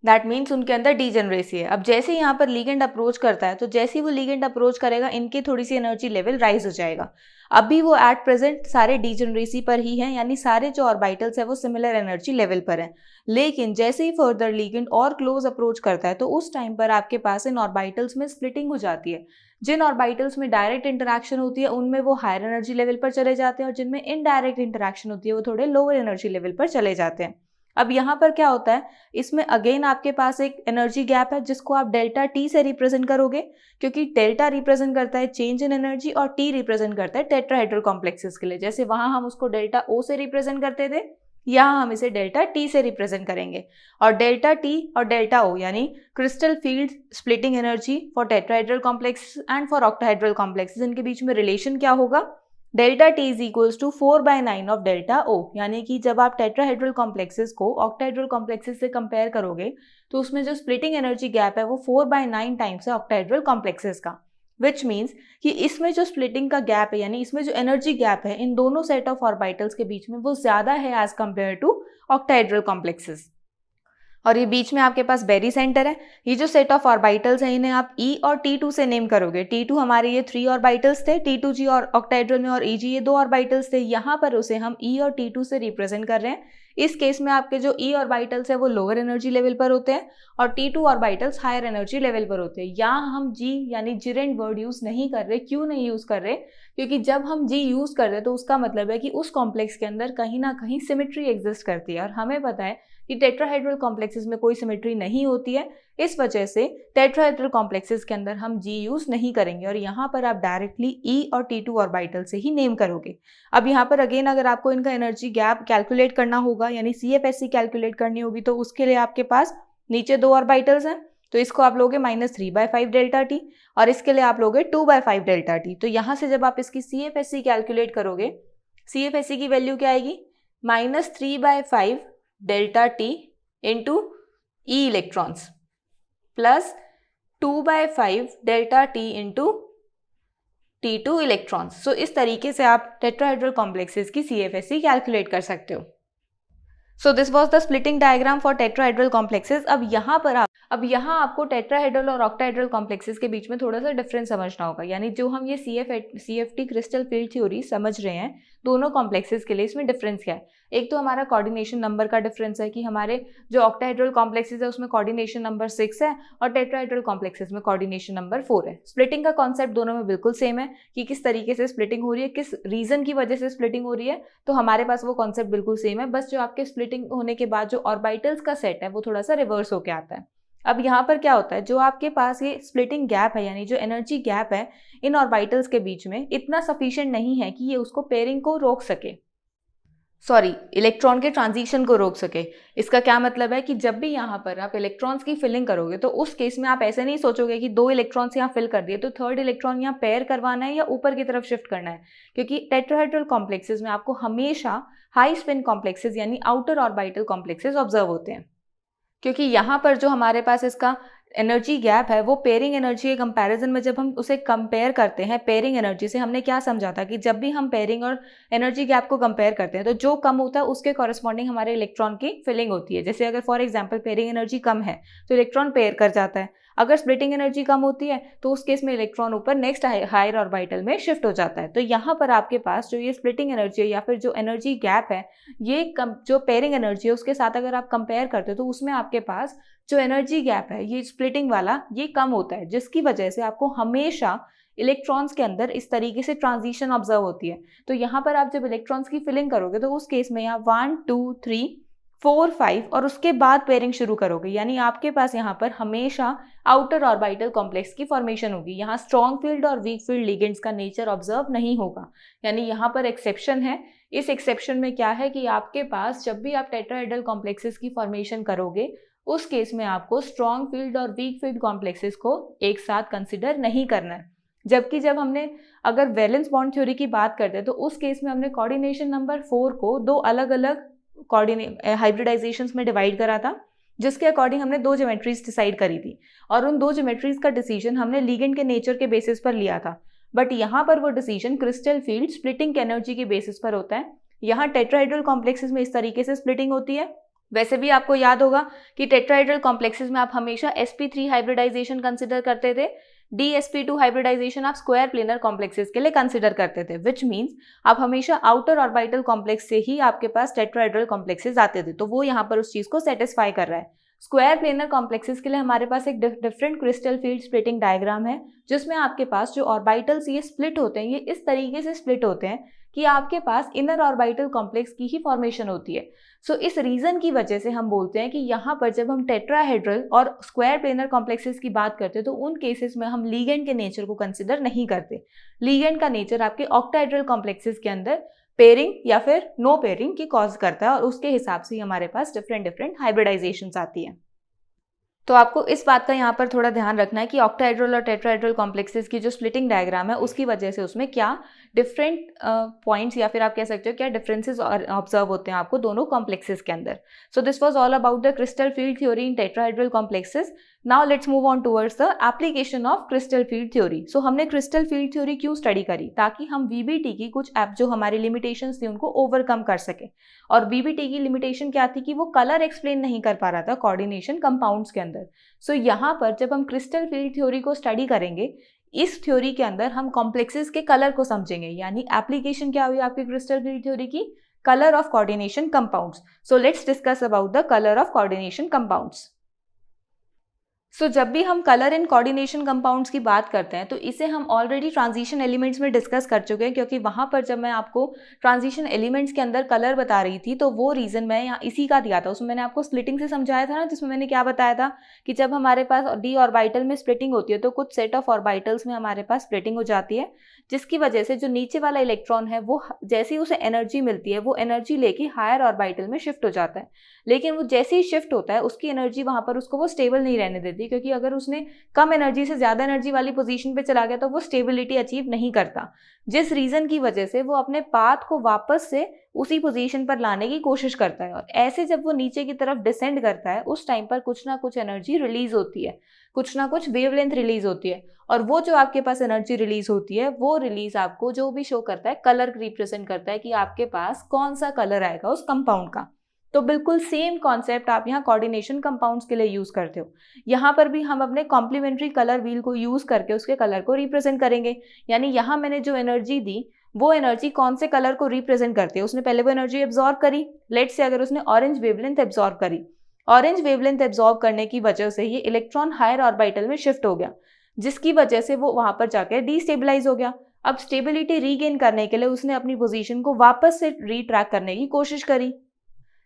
[SPEAKER 1] दैट मीन्स उनके अंदर डीजेनरेसी है। अब जैसे ही यहाँ पर लीगेंड अप्रोच करता है तो जैसे ही वो लीगेंड अप्रोच करेगा इनकी थोड़ी सी एनर्जी लेवल राइज हो जाएगा। अभी वो एट प्रेजेंट सारे डीजेनरेसी पर ही हैं, यानी सारे जो ऑर्बिटल्स है वो सिमिलर एनर्जी लेवल पर हैं। लेकिन जैसे ही फर्दर लीगेंड और क्लोज अप्रोच करता है तो उस टाइम पर आपके पास इन ऑर्बिटल्स में स्प्लिटिंग हो जाती है। जिन ऑर्बिटल्स में डायरेक्ट इंटरेक्शन होती है उनमें वो हायर एनर्जी लेवल पर चले जाते हैं और जिनमें इनडायरेक्ट इंटरेक्शन होती है वो थोड़े लोअर एनर्जी लेवल पर चले जाते हैं। अब यहाँ पर क्या होता है, इसमें अगेन आपके पास एक एनर्जी गैप है जिसको आप डेल्टा टी से रिप्रेजेंट करोगे, क्योंकि डेल्टा रिप्रेजेंट करता है चेंज इन एनर्जी और टी रिप्रेजेंट करता है टेट्राहेड्रल कॉम्प्लेक्सेस के लिए। जैसे वहां हम उसको डेल्टा ओ से रिप्रेजेंट करते थे, यहाँ हम इसे डेल्टा टी से रिप्रेजेंट करेंगे। और डेल्टा टी और डेल्टा ओ यानी crystal field splitting energy for tetrahedral complexes and for octahedral complexes, इनके बीच में रिलेशन क्या होगा, delta T is equals to 4/9 of delta O. यानी कि जब आप टेट्राहेड्रल कॉम्प्लेक्सेस को ऑक्टाहेड्रल कॉम्प्लेक्सेस से कंपेयर करोगे तो उसमें जो स्प्लिटिंग एनर्जी गैप है वो 4/9 टाइम्स है ऑक्टाहेड्रल कॉम्प्लेक्सेस का। विच मीन्स कि इसमें जो स्प्लिटिंग का गैप है, यानी इसमें जो एनर्जी गैप है इन दोनों सेट ऑफ ऑर्बिटल्स के बीच में, वो ज्यादा है as compare to octahedral complexes. और ये बीच में आपके पास बेरी सेंटर है। ये जो सेट ऑफ ऑर्बिटल्स हैं इन्हें आप E और T2 से नेम करोगे। T2 हमारे ये 3 ऑर्बिटल्स थे, T2G और ऑक्टाहेड्रल में, और EG ये 2 ऑर्बिटल्स थे। यहाँ पर उसे हम E और T2 से रिप्रेजेंट कर रहे हैं। इस केस में आपके जो E ऑर्बिटल्स है वो लोअर एनर्जी लेवल पर होते हैं और T2 orbitals higher energy level पर होते हैं। यहाँ हम G यानी जिरेंड वर्ड यूज नहीं कर रहे। क्यों नहीं यूज कर रहे, क्योंकि जब हम G यूज कर रहे हैं तो उसका मतलब है कि उस कॉम्प्लेक्स के अंदर कहीं ना कहीं सिमेट्री एग्जिस्ट करती है, और हमें पता है कि टेट्राहेड्रल कॉम्प्लेक्सेस में कोई सिमेट्री नहीं होती है। इस वजह से टेट्राहेड्रल कॉम्प्लेक्सेस के अंदर हम G यूज नहीं करेंगे और यहाँ पर आप डायरेक्टली E और T2 ऑर्बिटल से ही नेम करोगे। अब यहाँ पर अगेन अगर आपको इनका एनर्जी गैप कैलकुलेट करना होगा, यानी CFSE कैलकुलेट करनी होगी, तो उसके लिए आपके पास नीचे 2 ऑर्बिटल्स हैं, तो इसको आप लोगे -3/5 डेल्टा टी और इसके लिए आप लोगे 2/5 डेल्टा टी। तो यहाँ से जब आप इसकी CFSE कैलकुलेट करोगे, CFSE की वैल्यू क्या आएगी, -3/5 delta T into E electrons plus 2/5 delta T into T2 electrons. So इस तरीके से आप टेट्राहेड्रल कॉम्प्लेक्सेस की CFSE कैलकुलेट कर सकते हो। So this was the splitting diagram for tetrahedral complexes. अब यहाँ आपको टेट्राहेड्रल और ऑक्टाहेड्रल कॉम्प्लेक्सेस के बीच में थोड़ा सा डिफरेंस समझना होगा। यानी जो हम ये CFT क्रिस्टल फील्ड थ्योरी समझ रहे हैं दोनों कॉम्प्लेक्सेस के लिए, इसमें डिफरेंस क्या है। एक तो हमारा कोऑर्डिनेशन नंबर का डिफरेंस है कि हमारे जो ऑक्टाहेड्रल कॉम्प्लेक्सेस है उसमें कोऑर्डिनेशन नंबर 6 है और टेट्राहेड्रल कॉम्प्लेक्सेस में कोऑर्डिनेशन नंबर 4 है। स्प्लिटिंग का कॉन्सेप्ट दोनों में बिल्कुल सेम है कि किस तरीके से स्प्लिटिंग हो रही है, किस रीजन की वजह से स्प्लिटिंग हो रही है, तो हमारे पास वो कॉन्सेप्ट बिल्कुल सेम है। बस जो आपके स्प्लिटिंग होने के बाद जो ऑर्बिटल्स का सेट है वो थोड़ा सा रिवर्स होके आता है। अब यहाँ पर क्या होता है, जो आपके पास ये स्प्लिटिंग गैप है यानी जो एनर्जी गैप है इन ऑर्बिटल्स के बीच में, इतना सफिशिएंट नहीं है कि ये उसको पेयरिंग को रोक सके, इलेक्ट्रॉन के ट्रांजिशन को रोक सके। इसका क्या मतलब है कि जब भी यहाँ पर आप इलेक्ट्रॉन्स की फिलिंग करोगे तो उस केस में आप ऐसे नहीं सोचोगे कि 2 इलेक्ट्रॉन्स यहाँ फिल कर दिए तो थर्ड इलेक्ट्रॉन यहाँ पेयर करवाना है या ऊपर की तरफ शिफ्ट करना है, क्योंकि टेट्राहेड्रल कॉम्प्लेक्सेस में आपको हमेशा हाई स्पिन कॉम्प्लेक्सेस यानी आउटर ऑर्बिटल कॉम्प्लेक्सेस ऑब्जर्व होते हैं। क्योंकि यहाँ पर जो हमारे पास इसका एनर्जी गैप है वो पेयरिंग एनर्जी के कंपैरिजन में, जब हम उसे कंपेयर करते हैं पेयरिंग एनर्जी से, हमने क्या समझा था कि जब भी हम पेयरिंग और एनर्जी गैप को कंपेयर करते हैं तो जो कम होता है उसके कॉरेस्पॉन्डिंग हमारे इलेक्ट्रॉन की फिलिंग होती है। जैसे अगर फॉर एग्जांपल पेयरिंग एनर्जी कम है तो इलेक्ट्रॉन पेयर कर जाता है, अगर स्प्लिटिंग एनर्जी कम होती है तो उस केस में इलेक्ट्रॉन ऊपर नेक्स्ट हायर ऑर्बिटल में शिफ्ट हो जाता है। तो यहाँ पर आपके पास जो ये स्प्लिटिंग एनर्जी है या फिर जो एनर्जी गैप है, ये जो पेयरिंग एनर्जी है उसके साथ अगर आप कंपेयर करते हो तो उसमें आपके पास जो एनर्जी गैप है ये स्प्लिटिंग वाला ये कम होता है, जिसकी वजह से आपको हमेशा इलेक्ट्रॉन्स के अंदर इस तरीके से ट्रांजिशन ऑब्जर्व होती है। तो यहाँ पर आप जब इलेक्ट्रॉन्स की फिलिंग करोगे तो उस केस में यहाँ 1 2 3 4, 5 और उसके बाद पेयरिंग शुरू करोगे, यानी आपके पास यहाँ पर हमेशा आउटर ऑर्बिटल कॉम्प्लेक्स की फॉर्मेशन होगी। यहाँ स्ट्रॉन्ग फील्ड और वीक फील्ड लिगेंड्स का नेचर ऑब्जर्व नहीं होगा, यानी यहाँ पर एक्सेप्शन है। इस एक्सेप्शन में क्या है कि आपके पास जब भी आप टेट्राहेड्रल कॉम्प्लेक्सेस की फॉर्मेशन करोगे उस केस में आपको स्ट्रॉन्ग फील्ड और वीक फील्ड कॉम्प्लेक्सेस को एक साथ कंसिडर नहीं करना है। जबकि जब हमने अगर वैलेंस बॉन्ड थ्योरी की बात करते हैं तो उस केस में हमने कोऑर्डिनेशन नंबर 4 को दो अलग अलग हाइब्रिडाइजेशंस में डिवाइड करा था, जिसके अकॉर्डिंग हमने दो ज्योमेट्रीज डिसाइड करी थी और उन दो ज्योमेट्रीज का डिसीजन हमने लिगेंड के नेचर के बेसिस पर लिया था। बट यहाँ पर वो decision crystal field splitting energy के बेसिस पर होता है। यहाँ टेट्राहेड्रल कॉम्प्लेक्सेस में इस तरीके से स्प्लिटिंग होती है। वैसे भी आपको याद होगा कि टेट्राहेड्रल कॉम्प्लेक्सेस में आप हमेशा sp3 हाइब्रिडाइजेशन कंसिडर करते थे, dsp2 हाइब्रिडाइजेशन आप स्क्वायर प्लेनर कॉम्प्लेक्सेस के लिए कंसिडर करते थे, विच मीन्स आप हमेशा आउटर ऑर्बिटल कॉम्प्लेक्स से ही आपके पास टेट्राहेड्रल कॉम्प्लेक्सेस आते थे। तो वो यहाँ पर उस चीज को सेटिस्फाई कर रहा है। स्क्वायर प्लेनर कॉम्प्लेक्सेस के लिए हमारे पास एक different crystal field splitting diagram है, जिसमें आपके पास जो ऑर्बिटल्स ये स्प्लिट होते हैं ये इस तरीके से स्प्लिट होते हैं कि आपके पास इनर ऑर्बिटल कॉम्प्लेक्स की ही फॉर्मेशन होती है। सो इस रीजन की वजह से हम बोलते हैं कि यहाँ पर जब हम टेट्राहेड्रल और स्क्वायर प्लेनर कॉम्प्लेक्सेस की बात करते हैं तो उन केसेस में हम लिगेंड के नेचर को कंसिडर नहीं करते। लिगेंड का नेचर आपके ऑक्टाहेड्रल कॉम्प्लेक्सेस के अंदर पेयरिंग या फिर नो पेयरिंग की कॉज करता है और उसके हिसाब से हमारे पास डिफरेंट हाइब्रिडाइजेशंस आती है। तो आपको इस बात का यहाँ पर थोड़ा ध्यान रखना है कि ऑक्टाहेड्रल और टेट्राहेड्रल कॉम्प्लेक्सेस की जो स्प्लिटिंग डायग्राम है उसकी वजह से उसमें क्या डिफरेंट पॉइंट्स या फिर आप कह सकते हो क्या डिफरेंसेस ऑब्जर्व होते हैं आपको दोनों कॉम्प्लेक्सेस के अंदर। So this was all about the crystal field theory in tetrahedral complexes. Now let's move on towards the application of crystal field theory. So हमने क्रिस्टल फील्ड थ्योरी क्यों स्टडी करी? ताकि हम वीबीटी की कुछ जो हमारी लिमिटेशंस थी उनको ओवरकम कर सके। और वीबीटी की लिमिटेशन क्या थी कि वो कलर एक्सप्लेन नहीं कर पा रहा था कोऑर्डिनेशन कंपाउंड्स के अंदर। सो यहाँ पर जब हम क्रिस्टल फील्ड थ्योरी को स्टडी करेंगे, इस थ्योरी के अंदर हम कॉम्प्लेक्सेस के कलर को समझेंगे, यानी एप्लीकेशन क्या हुई आपकी क्रिस्टल फील्ड थ्योरी की? Colour of coordination compounds. So let's discuss about the colour of coordination compounds. So जब भी हम कलर इन कोऑर्डिनेशन कंपाउंड्स की बात करते हैं तो इसे हम ऑलरेडी ट्रांजिशन एलिमेंट्स में डिस्कस कर चुके हैं, क्योंकि वहां पर जब मैं आपको ट्रांजिशन एलिमेंट्स के अंदर कलर बता रही थी तो वो रीजन मैं यहाँ इसी का दिया था। उसमें मैंने आपको स्प्लिटिंग से समझाया था ना, जिसमें मैंने क्या बताया था कि जब हमारे पास डी ऑर्बिटल में स्प्लिटिंग होती है तो कुछ सेट ऑफ ऑर्बिटल्स में हमारे पास स्प्लिटिंग हो जाती है, जिसकी वजह से जो नीचे वाला इलेक्ट्रॉन है वो जैसे ही उसे एनर्जी मिलती है वो एनर्जी लेके हायर ऑर्बिटल में शिफ्ट हो जाता है। लेकिन वो जैसे ही शिफ्ट होता है उसकी एनर्जी वहां पर उसको वो स्टेबल नहीं रहने देती, क्योंकि अगर उसने कम एनर्जी से ज्यादा एनर्जी वाली पोजीशन पे चला गया तो वो स्टेबिलिटी अचीव नहीं करता, जिस रीजन की वजह से वो अपने पाथ को वापस से उसी पोजीशन पर लाने की कोशिश करता है। और ऐसे जब वो नीचे की तरफ डिसेंड करता है उस टाइम पर कुछ ना कुछ एनर्जी रिलीज होती है, कुछ ना कुछ वेवलेंथ रिलीज होती है, और वो जो आपके पास एनर्जी रिलीज होती है वो रिलीज आपको जो भी शो करता है कलर रिप्रेजेंट करता है कि आपके पास कौन सा कलर आएगा उस कंपाउंड का। तो बिल्कुल सेम कॉन्सेप्ट आप यहाँ कोऑर्डिनेशन कंपाउंड्स के लिए यूज करते हो। यहाँ पर भी हम अपने कॉम्प्लीमेंट्री कलर व्हील को यूज करके उसके कलर को रिप्रेजेंट करेंगे, यानी यहाँ मैंने जो एनर्जी दी वो एनर्जी कौन से कलर को रिप्रेजेंट करती है। उसने पहले वो एनर्जी एब्जॉर्ब करी, लेट्स से अगर उसने ऑरेंज वेवलेंथ एब्जॉर्ब करी, ऑरेंज वेवलेंथ एब्जॉर्ब करने की वजह से ये इलेक्ट्रॉन हायर ऑर्बिटल में शिफ्ट हो गया, जिसकी वजह से वो वहां पर जाकर डीस्टेबलाइज हो गया। अब स्टेबिलिटी रीगेन करने के लिए उसने अपनी पोजीशन को वापस से रीट्रैक करने की कोशिश करी,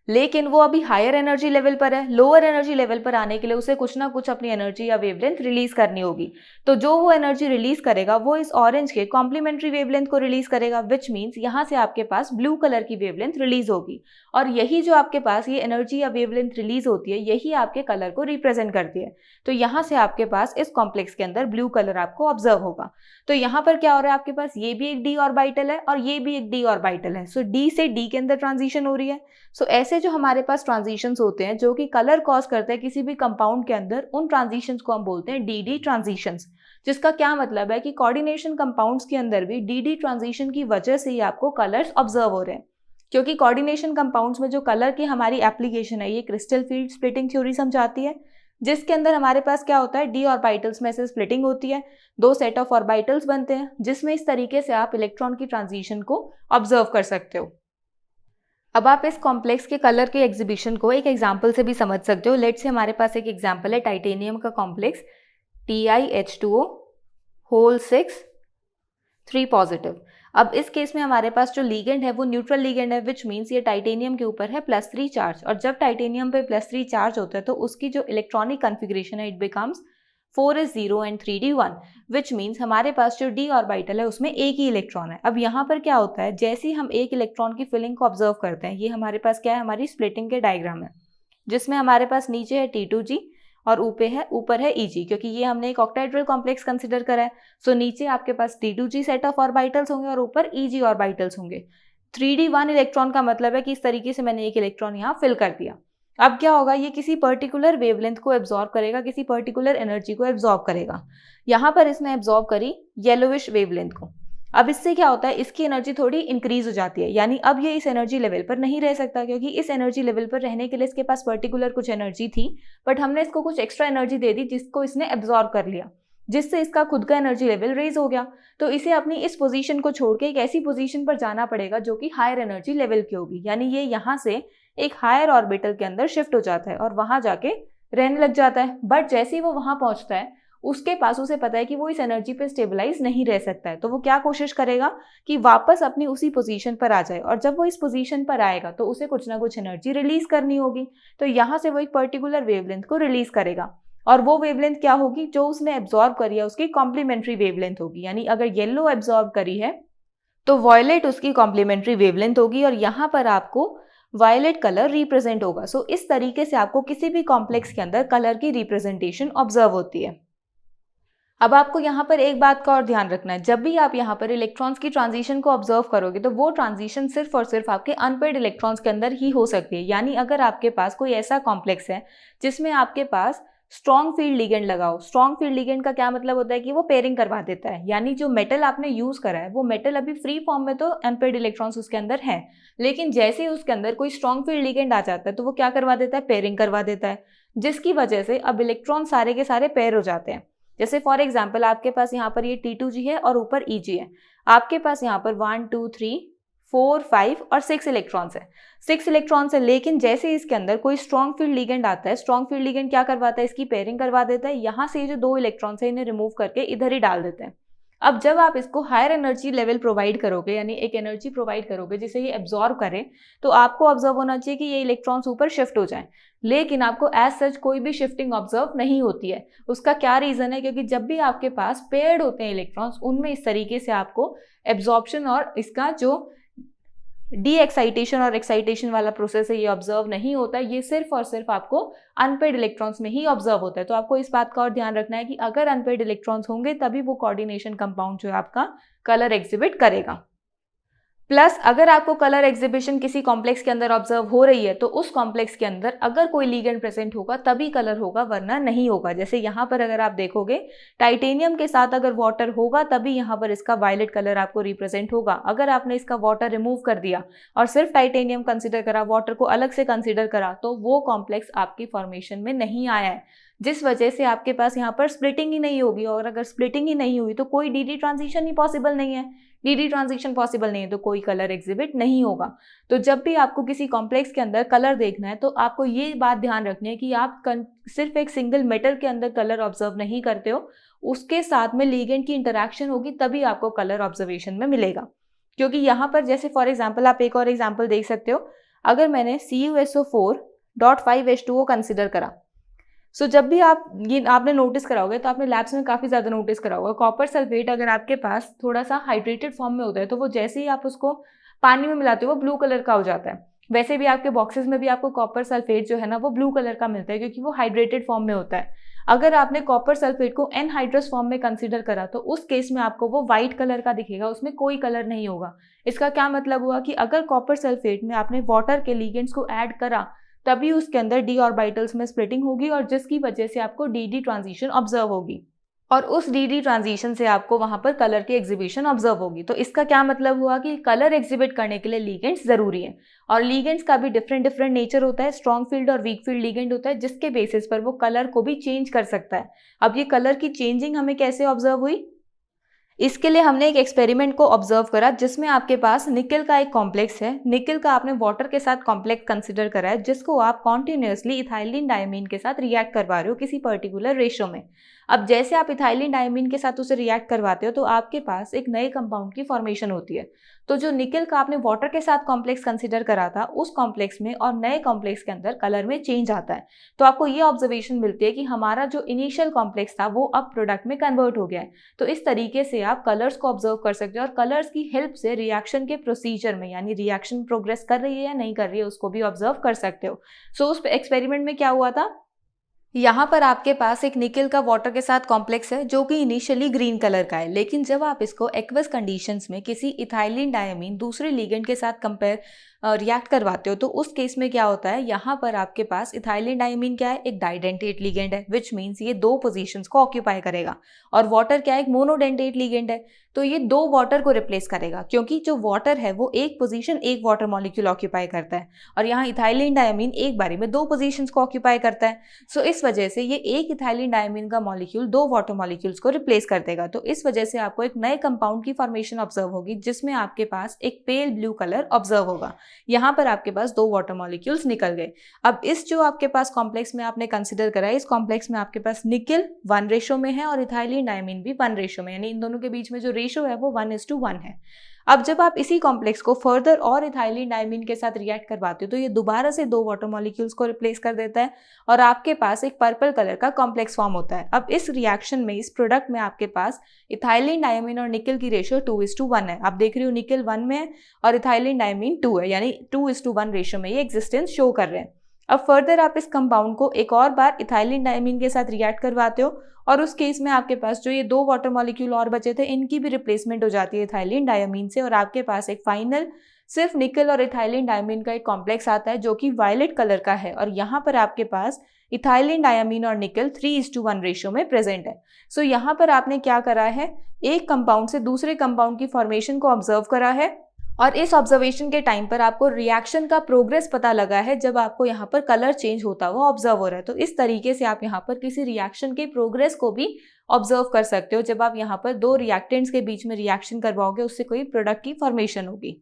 [SPEAKER 1] लेकिन वो अभी हायर एनर्जी लेवल पर है। लोअर एनर्जी लेवल पर आने के लिए उसे कुछ ना कुछ अपनी एनर्जी या वेवलेंथ रिलीज करनी होगी। तो जो वो एनर्जी रिलीज करेगा वो इस ऑरेंज के कॉम्प्लीमेंट्री वेवलेंथ को रिलीज करेगा, विच मीन्स यहाँ से आपके पास ब्लू कलर की वेवलेंथ रिलीज होगी। और यही जो आपके पास ये एनर्जी या वेवलेंथ रिलीज होती है यही आपके कलर को रिप्रेजेंट करती है। तो यहाँ से आपके पास इस कॉम्प्लेक्स के अंदर ब्लू कलर आपको ऑब्जर्व होगा। तो यहाँ पर क्या हो रहा है, आपके पास ये भी एक डी ऑर्बिटल है और ये भी एक डी ऑर्बिटल है। सो डी से डी के अंदर ट्रांजिशन हो रही है। सो ऐसे जो हमारे पास ट्रांजिशंस होते हैं जो कि कलर कॉज करते हैं किसी भी कंपाउंड के अंदर, उन ट्रांजिशंस को हम बोलते हैं डी डी ट्रांजिशंस, जिसका क्या मतलब है कि कोऑर्डिनेशन कंपाउंड्स के अंदर भी डी डी ट्रांजिशन की वजह से ही आपको कलर्स ऑब्जर्व हो रहे हैं। क्योंकि कोऑर्डिनेशन कंपाउंड्स में जो कलर की हमारी एप्लीकेशन है ये क्रिस्टल फील्ड स्प्लिटिंग थ्योरी समझाती है, जिसके अंदर हमारे पास क्या होता है, डी ऑर्बिटल्स में से स्प्लिटिंग होती है, दो सेट ऑफ ऑर्बिटल्स बनते हैं, जिसमें इस तरीके से आप इलेक्ट्रॉन की ट्रांजिशन को ऑब्जर्व कर सकते हो। अब आप इस कॉम्प्लेक्स के कलर के एग्जीबिशन को एक एग्जाम्पल से भी समझ सकते हो। लेट्स से हमारे पास एक एग्जाम्पल है टाइटेनियम का कॉम्प्लेक्स TiH2O होल 6 3 पॉजिटिव। अब इस केस में हमारे पास जो लीगेंड है वो न्यूट्रल लीगेंड है, विच मीन्स ये टाइटेनियम के ऊपर है +3 चार्ज, और जब टाइटेनियम पे +3 चार्ज होता है तो उसकी जो इलेक्ट्रॉनिक कॉन्फ़िगरेशन है it becomes 4s0 and 3d1, which means हमारे पास जो d ऑर्बिटल है उसमें एक ही इलेक्ट्रॉन है। अब यहाँ पर क्या होता है, जैसे ही हम एक इलेक्ट्रॉन की फिलिंग को ऑब्जर्व करते हैं, ये हमारे पास क्या है, हमारी स्प्लिटिंग के डायग्राम है, जिसमें हमारे पास नीचे है T2g और ऊपर है Eg, क्योंकि ये हमने एक ऑक्टाहेड्रल कॉम्प्लेक्स कंसिडर करा है। सो नीचे आपके पास T2g सेट ऑफ ऑर्बिटल्स होंगे और ऊपर Eg ऑर्बिटल्स होंगे। 3d1 इलेक्ट्रॉन का मतलब है कि इस तरीके से मैंने एक इलेक्ट्रॉन यहाँ फिल कर दिया। अब क्या होगा, ये किसी पर्टिकुलर वेवलेंथ को एब्जॉर्ब करेगा, किसी पर्टिकुलर एनर्जी को एब्जॉर्ब करेगा। यहाँ पर इसने एब्जॉर्ब करी येलोविश वेवलेंथ को। अब इससे क्या होता है, इसकी एनर्जी थोड़ी इंक्रीज हो जाती है, यानी अब ये इस एनर्जी लेवल पर नहीं रह सकता, क्योंकि इस एनर्जी लेवल पर रहने के लिए इसके पास पर्टिकुलर कुछ एनर्जी थी, बट हमने इसको कुछ एक्स्ट्रा एनर्जी दे दी जिसको इसने एब्जॉर्ब कर लिया, जिससे इसका खुद का एनर्जी लेवल रेज हो गया। तो इसे अपनी इस पोजीशन को छोड़ के एक ऐसी पोजीशन पर जाना पड़ेगा जो कि हायर एनर्जी लेवल की होगी, यानी ये यहाँ से एक हायर ऑर्बिटल के अंदर शिफ्ट हो जाता है और वहां जाके रहने लग जाता है। बट जैसे ही वो वहां पहुंचता है, उसके पास उसे पता है कि वो इस एनर्जी पे स्टेबलाइज नहीं रह सकता है, तो वो क्या कोशिश करेगा कि वापस अपनी उसी पोजीशन पर आ जाए, और जब वो इस पोजीशन पर आएगा तो उसे कुछ ना कुछ एनर्जी रिलीज करनी होगी। तो यहाँ से वो एक पर्टिकुलर वेवलेंथ को रिलीज करेगा, और वो वेवलेंथ क्या होगी, जो उसने एब्जॉर्ब करी है उसकी कॉम्प्लीमेंट्री वेवलेंथ होगी। यानी अगर येलो एब्जॉर्ब करी है तो वॉयलेट उसकी कॉम्प्लीमेंट्री वेवलेंथ होगी, और यहाँ पर आपको वायलेट कलर रिप्रेजेंट होगा। सो इस तरीके से आपको किसी भी कॉम्प्लेक्स के अंदर कलर की रिप्रेजेंटेशन ऑब्जर्व होती है। अब आपको यहाँ पर एक बात का और ध्यान रखना है, जब भी आप यहाँ पर इलेक्ट्रॉन्स की ट्रांजिशन को ऑब्जर्व करोगे तो वो ट्रांजिशन सिर्फ और सिर्फ आपके अनपेयर्ड इलेक्ट्रॉन्स के अंदर ही हो सकती है। यानी अगर आपके पास कोई ऐसा कॉम्प्लेक्स है जिसमें आपके पास स्ट्रॉन्ग फील्ड लिगेंड लगाओ। स्ट्रॉन्ग फील्ड लिगेंड का क्या मतलब होता है कि वो पेयरिंग करवा देता है, यानी जो मेटल आपने यूज करा है वो मेटल अभी फ्री फॉर्म में तो अनपेयर्ड इलेक्ट्रॉन्स उसके अंदर हैं, लेकिन जैसे ही उसके अंदर कोई स्ट्रॉन्ग फील्ड लिगेंड आ जाता है तो वो क्या करवा देता है, पेयरिंग करवा देता है, जिसकी वजह से अब इलेक्ट्रॉन सारे के सारे पेयर हो जाते हैं। जैसे फॉर एग्जाम्पल आपके पास यहाँ पर ये T2g है और ऊपर Eg है, आपके पास यहाँ पर 1 2 3 4 5 और 6 इलेक्ट्रॉन्स है, 6 इलेक्ट्रॉन्स है। लेकिन जैसे ही इसके अंदर कोई स्ट्रॉन्ग फील्ड लिगेंड आता है, स्ट्रॉन्ग फील्ड लिगेंड क्या करवाता है, इसकी पेयरिंग करवा देता है। यहाँ से जो 2 इलेक्ट्रॉन्स है इन्हें रिमूव करके इधर ही डाल देते हैं। अब जब आप इसको हायर एनर्जी लेवल प्रोवाइड करोगे, यानी एक एनर्जी प्रोवाइड करोगे जिसे ये एब्जॉर्ब करे, तो आपको ऑब्जर्व होना चाहिए कि ये इलेक्ट्रॉन्स ऊपर शिफ्ट हो जाएं, लेकिन आपको एज सच कोई भी शिफ्टिंग ऑब्जर्व नहीं होती है। उसका क्या रीजन है, क्योंकि जब भी आपके पास पेयर्ड होते हैं इलेक्ट्रॉन्स, उनमें इस तरीके से आपको एब्जॉर्प्शन और इसका जो डी एक्साइटेशन और एक्साइटेशन वाला प्रोसेस है ये ऑब्जर्व नहीं होता है। ये सिर्फ और सिर्फ आपको अनपेयर्ड इलेक्ट्रॉन्स में ही ऑब्जर्व होता है। तो आपको इस बात का और ध्यान रखना है कि अगर अनपेयर्ड इलेक्ट्रॉन्स होंगे तभी वो कोऑर्डिनेशन कंपाउंड जो है आपका कलर एग्जिबिट करेगा। प्लस अगर आपको कलर एग्जिबिशन किसी कॉम्प्लेक्स के अंदर ऑब्जर्व हो रही है तो उस कॉम्प्लेक्स के अंदर अगर कोई लिगेंड प्रेजेंट होगा तभी कलर होगा, वरना नहीं होगा। जैसे यहाँ पर अगर आप देखोगे टाइटेनियम के साथ अगर वाटर होगा तभी यहाँ पर इसका वायलेट कलर आपको रिप्रेजेंट होगा। अगर आपने इसका वाटर रिमूव कर दिया और सिर्फ टाइटेनियम कंसिडर करा, वाटर को अलग से कंसिडर करा, तो वो कॉम्प्लेक्स आपकी फॉर्मेशन में नहीं आया है, जिस वजह से आपके पास यहाँ पर स्प्लिटिंग ही नहीं होगी। और अगर स्प्लिटिंग ही नहीं हुई तो कोई डी ट्रांजिशन ही पॉसिबल नहीं है। डी ट्रांजिशन पॉसिबल नहीं है तो कोई कलर एग्जिबिट नहीं होगा। तो जब भी आपको किसी कॉम्प्लेक्स के अंदर कलर देखना है तो आपको ये बात ध्यान रखनी है कि आप सिर्फ एक सिंगल मेटल के अंदर कलर ऑब्जर्व नहीं करते हो, उसके साथ में लिगेंड की इंटरेक्शन होगी तभी आपको कलर ऑब्जर्वेशन में मिलेगा। क्योंकि यहाँ पर जैसे फॉर एग्जाम्पल आप एक और एग्जाम्पल देख सकते हो, अगर मैंने CuSO4.5H2O कंसिडर करा, सो जब भी आप ये आपने नोटिस करा होगा, तो आपने लैब्स में काफ़ी ज़्यादा नोटिस करा होगा, कॉपर सल्फेट अगर आपके पास थोड़ा सा हाइड्रेटेड फॉर्म में होता है तो वो जैसे ही आप उसको पानी में मिलाते हो वो ब्लू कलर का हो जाता है। वैसे भी आपके बॉक्सेस में भी आपको कॉपर सल्फेट जो है ना वो ब्लू कलर का मिलता है, क्योंकि वो हाइड्रेटेड फॉर्म में होता है। अगर आपने कॉपर सल्फेट को एनहाइड्रस फॉर्म में कंसिडर करा तो उस केस में आपको वो व्हाइट कलर का दिखेगा, उसमें कोई कलर नहीं होगा। इसका क्या मतलब हुआ कि अगर कॉपर सल्फेट में आपने वाटर के लिगेंड्स को ऐड करा तभी उसके अंदर डी ऑर्बिटल्स में स्प्लिटिंग होगी, और जिसकी वजह से आपको डी ट्रांजिशन ऑब्जर्व होगी, और उस डी ट्रांजिशन से आपको वहां पर कलर की एग्जिबिशन ऑब्जर्व होगी। तो इसका क्या मतलब हुआ कि कलर एग्जिबिट करने के लिए लिगेंड्स जरूरी है, और लिगेंड्स का भी डिफरेंट नेचर होता है। स्ट्रॉन्ग फील्ड और वीक फील्ड लिगेंड होता है, जिसके बेसिस पर वो कलर को भी चेंज कर सकता है। अब ये कलर की चेंजिंग हमें कैसे ऑब्जर्व हुई, इसके लिए हमने एक एक्सपेरिमेंट को ऑब्जर्व करा, जिसमें आपके पास निकल का एक कॉम्प्लेक्स है। निकल का आपने वाटर के साथ कॉम्प्लेक्स कंसिडर करा है, जिसको आप कॉन्टिन्यूसली इथाइलिन डायमीन के साथ रिएक्ट करवा रहे हो किसी पर्टिकुलर रेशो में। अब जैसे आप इथाइलिन डायमीन के साथ उसे रिएक्ट करवाते हो तो आपके पास एक नए कंपाउंड की फॉर्मेशन होती है। तो जो निकल का आपने वाटर के साथ कॉम्प्लेक्स कंसिडर करा था, उस कॉम्प्लेक्स में और नए कॉम्प्लेक्स के अंदर कलर में चेंज आता है। तो आपको ये ऑब्जर्वेशन मिलती है कि हमारा जो इनिशियल कॉम्प्लेक्स था वो अब प्रोडक्ट में कन्वर्ट हो गया है। तो इस तरीके से आप कलर्स को ऑब्जर्व कर सकते हो और कलर्स की हेल्प से रिएक्शन के प्रोसीजर में, यानी रिएक्शन प्रोग्रेस कर रही है या नहीं कर रही है, उसको भी ऑब्जर्व कर सकते हो। सो उस एक्सपेरिमेंट में क्या हुआ था, यहाँ पर आपके पास एक निकल का वाटर के साथ कॉम्प्लेक्स है जो कि इनिशियली ग्रीन कलर का है, लेकिन जब आप इसको एक्वस कंडीशंस में किसी इथाइलिन डायमीन दूसरे लिगेंड के साथ रिएक्ट करवाते हो तो उस केस में क्या होता है, यहाँ पर आपके पास इथाइलिन डायमीन क्या है, एक डाइडेंटेट लिगेंड है, विच मीन्स ये दो पोजीशंस को ऑक्यूपाई करेगा। और वाटर क्या है, एक मोनोडेंटेट लिगेंड है, तो ये दो वाटर को रिप्लेस करेगा, क्योंकि जो वाटर है वो एक पोजीशन एक वाटर मॉलिक्यूल ऑक्यूपाई करता है और यहाँ इथाइलिन डायमीन एक बारी में दो पोजीशंस को ऑक्यूपाई करता है। सो इस वजह से ये एक इथाइलिन डायमीन का मॉलिक्यूल दो वाटर मॉलिक्यूल्स को रिप्लेस कर देगा। तो इस वजह से आपको एक नए कंपाउंड की फॉर्मेशन ऑब्जर्व होगी जिसमें आपके पास एक पेल ब्लू कलर ऑब्जर्व होगा। यहाँ पर आपके पास दो वाटर मॉलिक्यूल्स निकल गए। अब इस जो आपके पास कॉम्प्लेक्स में आपने कंसिडर करा है, इस कॉम्प्लेक्स में आपके पास निकल 1 रेशो में है और इथाइलिन डायमीन भी 1 रेशो में, यानी इन दोनों के बीच में जो रेशो है वो 1:1 है। अब जब आप इसी कॉम्प्लेक्स को फर्दर और इथाइलिन डायमीन के साथ रिएक्ट करवाते हो तो ये दोबारा से दो वाटर मॉलिक्यूल्स को रिप्लेस कर देता है और आपके पास एक पर्पल कलर का कॉम्प्लेक्स फॉर्म होता है। अब इस रिएक्शन में, इस प्रोडक्ट में आपके पास इथाइलिन डायमीन और निकल की रेशियो 2:1 है। आप देख रहे हो निकल 1 में है और इथाइलिन डायमीन 2 है, यानी 2:1 रेशियो में ये एक्जिस्टेंस शो कर रहे हैं। अब फर्दर आप इस कंपाउंड को एक और बार इथाइलिन डायमीन के साथ रिएक्ट करवाते हो और उस केस में आपके पास जो ये दो वाटर मॉलिक्यूल और बचे थे, इनकी भी रिप्लेसमेंट हो जाती है इथाइलिन डायमीन से और आपके पास एक फाइनल सिर्फ निकल और इथाइलिन डायमीन का एक कॉम्प्लेक्स आता है जो कि वायलेट कलर का है और यहाँ पर आपके पास इथाइलिन डायमीन और निकल 3:1 रेशियो में प्रेजेंट है। सो यहाँ पर आपने क्या करा है, एक कंपाउंड से दूसरे कंपाउंड की फॉर्मेशन को ऑब्जर्व करा है और इस ऑब्जर्वेशन के टाइम पर आपको रिएक्शन का प्रोग्रेस पता लगा है जब आपको यहाँ पर कलर चेंज होता हुआ ऑब्जर्व हो रहा है। तो इस तरीके से आप यहाँ पर किसी रिएक्शन के प्रोग्रेस को भी ऑब्जर्व कर सकते हो जब आप यहाँ पर दो रिएक्टेंट्स के बीच में रिएक्शन करवाओगे, उससे कोई प्रोडक्ट की फॉर्मेशन होगी।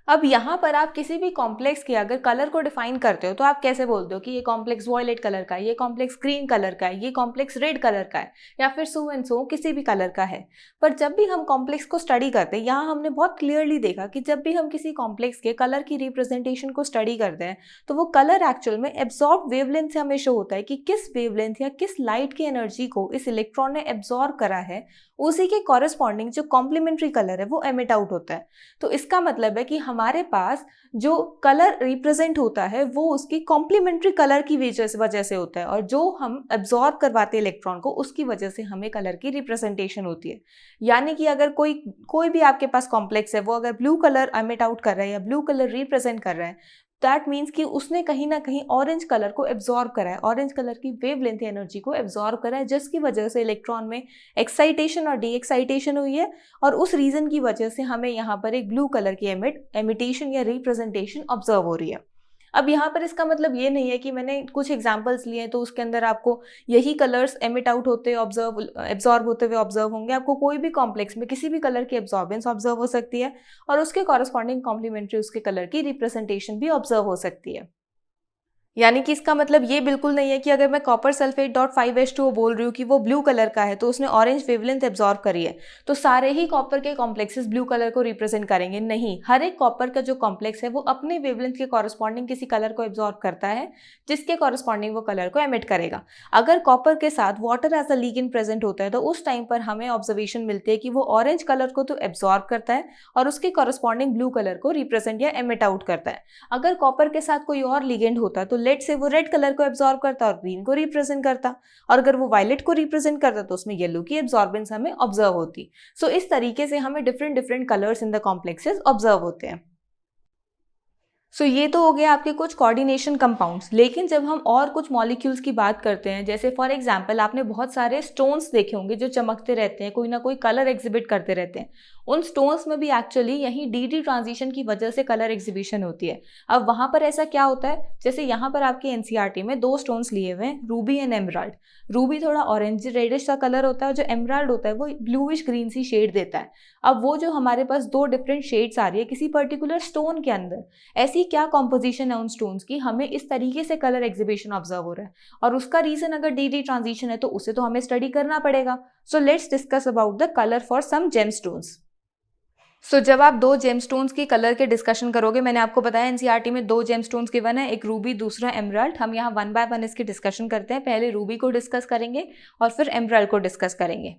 [SPEAKER 1] अब यहाँ पर आप किसी भी कॉम्प्लेक्स के अगर कलर को डिफाइन करते हो तो आप कैसे बोलते हो कि ये कॉम्प्लेक्स वॉयलेट कलर का है, ये कॉम्प्लेक्स ग्रीन कलर का है, ये कॉम्प्लेक्स रेड कलर का है, या फिर सो एंड सो किसी भी कलर का है। पर जब भी हम कॉम्प्लेक्स को स्टडी करते हैं, यहाँ हमने बहुत क्लियरली देखा कि जब भी हम किसी कॉम्प्लेक्स के कलर की रिप्रेजेंटेशन को स्टडी करते हैं तो वो कलर एक्चुअल में एब्जॉर्ब वेवलेंथ से हमें शो होता है कि किस वेवलेंथ या किस लाइट की एनर्जी को इस इलेक्ट्रॉन ने एब्जॉर्ब करा है, उसी के कॉरेस्पॉन्डिंग जो कॉम्प्लीमेंट्री कलर है वो एमिट आउट होता है। तो इसका मतलब है कि हमारे पास जो कलर रिप्रेजेंट होता है वो उसकी कॉम्प्लीमेंट्री कलर की वजह से होता है और जो हम एब्जॉर्ब करवाते हैं इलेक्ट्रॉन को, उसकी वजह से हमें कलर की रिप्रेजेंटेशन होती है। यानी कि अगर कोई भी आपके पास कॉम्प्लेक्स है, वो अगर ब्लू कलर एमिट आउट कर रहा है या ब्लू कलर रिप्रेजेंट कर रहा है, दैट मीन्स कि उसने कहीं ना कहीं ऑरेंज कलर को एब्जॉर्ब करा है, ऑरेंज कलर की वेवलेंथ एनर्जी को एब्जॉर्ब करा है, जिसकी वजह से इलेक्ट्रॉन में एक्साइटेशन और डी एक्साइटेशन हुई है और उस रीजन की वजह से हमें यहाँ पर एक ब्लू कलर की एमिटेशन या रिप्रेजेंटेशन ऑब्जर्व हो रही है। अब यहाँ पर इसका मतलब ये नहीं है कि मैंने कुछ एग्जांपल्स लिए तो उसके अंदर आपको यही कलर्स एमिट आउट होते एब्जॉर्ब होते हुए ऑब्जर्व होंगे। आपको कोई भी कॉम्प्लेक्स में किसी भी कलर की एब्जॉर्बेंस ऑब्जर्व हो सकती है और उसके कॉरस्पॉन्डिंग कॉम्प्लीमेंट्री उसके कलर की रिप्रेजेंटेशन भी ऑब्जर्व हो सकती है। यानी कि इसका मतलब ये बिल्कुल नहीं है कि अगर मैं कॉपर सल्फेट .5H2O बोल रही हूँ कि वो ब्लू कलर का है तो उसने ऑरेंज वेवलेंथ एब्जॉर्ब करी है तो सारे ही कॉपर के कॉम्प्लेक्सेस ब्लू कलर को रिप्रेजेंट करेंगे। नहीं, हर एक कॉपर का जो कॉम्प्लेक्स है वो अपने वेवलेंथ के कॉरस्पॉन्डिंग किसी कलर को एब्जॉर्ब करता है जिसके कॉरस्पॉन्डिंग वो कलर को एमिट करेगा। अगर कॉपर के साथ water as a ligand present होता है तो उस टाइम पर हमें ऑब्जर्वेशन मिलती है कि वो ऑरेंज कलर को तो एब्जॉर्ब करता है और उसके कॉरस्पॉन्डिंग ब्लू कलर को रिप्रेजेंट या एमिट आउट करता है। अगर कॉपर के साथ कोई और लिगेंड होता तो लेट से वो रेड कलर को एब्जॉर्ब करता और ग्रीन को रिप्रेजेंट करता, और अगर वो वायलेट को रिप्रेजेंट करता तो उसमें येलो की एब्जॉर्बेंस हमें ऑब्जर्व होती। सो इस तरीके से हमें different colours in the complexes observe होते हैं। सो ये तो हो गया आपके कुछ कोऑर्डिनेशन कंपाउंड्स। लेकिन जब हम और कुछ मॉलिक्यूल्स की बात करते हैं, जैसे फॉर एग्जांपल आपने बहुत सारे स्टोन्स देखे होंगे जो चमकते रहते हैं, कोई ना कोई कलर एग्जिबिट करते रहते हैं। उन स्टोन्स में भी एक्चुअली यही डी ट्रांजिशन की वजह से कलर एग्जिबिशन होती है। अब वहाँ पर ऐसा क्या होता है, जैसे यहाँ पर आपके एनसीईआरटी में दो स्टोन्स लिए हुए हैं, रूबी एंड एमराल्ड। रूबी थोड़ा ऑरेंज रेडिश सा कलर होता है, जो एमराल्ड होता है वो ब्लूइश ग्रीन सी शेड देता है। अब वो जो हमारे पास दो डिफरेंट शेड्स आ रही है किसी पर्टिकुलर स्टोन के अंदर, ऐसी ऐसी क्या कॉम्पोजिशन है उन स्टोन्स की, हमें इस तरीके से कलर एग्जिबिशन ऑब्जर्व हो रहा है, और उसका रीजन अगर डी डी ट्रांजिशन है तो उसे तो हमें स्टडी करना पड़ेगा। So let's discuss about the colour for some gemstones. जब आप दो जेमस्टोन्स की कलर के डिस्कशन करोगे, मैंने आपको बताया एनसीईआरटी में दो जेमस्टोन्स गिवन है, एक रूबी दूसरा एमराल्ड। हम यहाँ वन बाय वन इसकी डिस्कशन करते हैं। पहले रूबी को डिस्कस करेंगे और फिर एमराल्ड को डिस्कस करेंगे।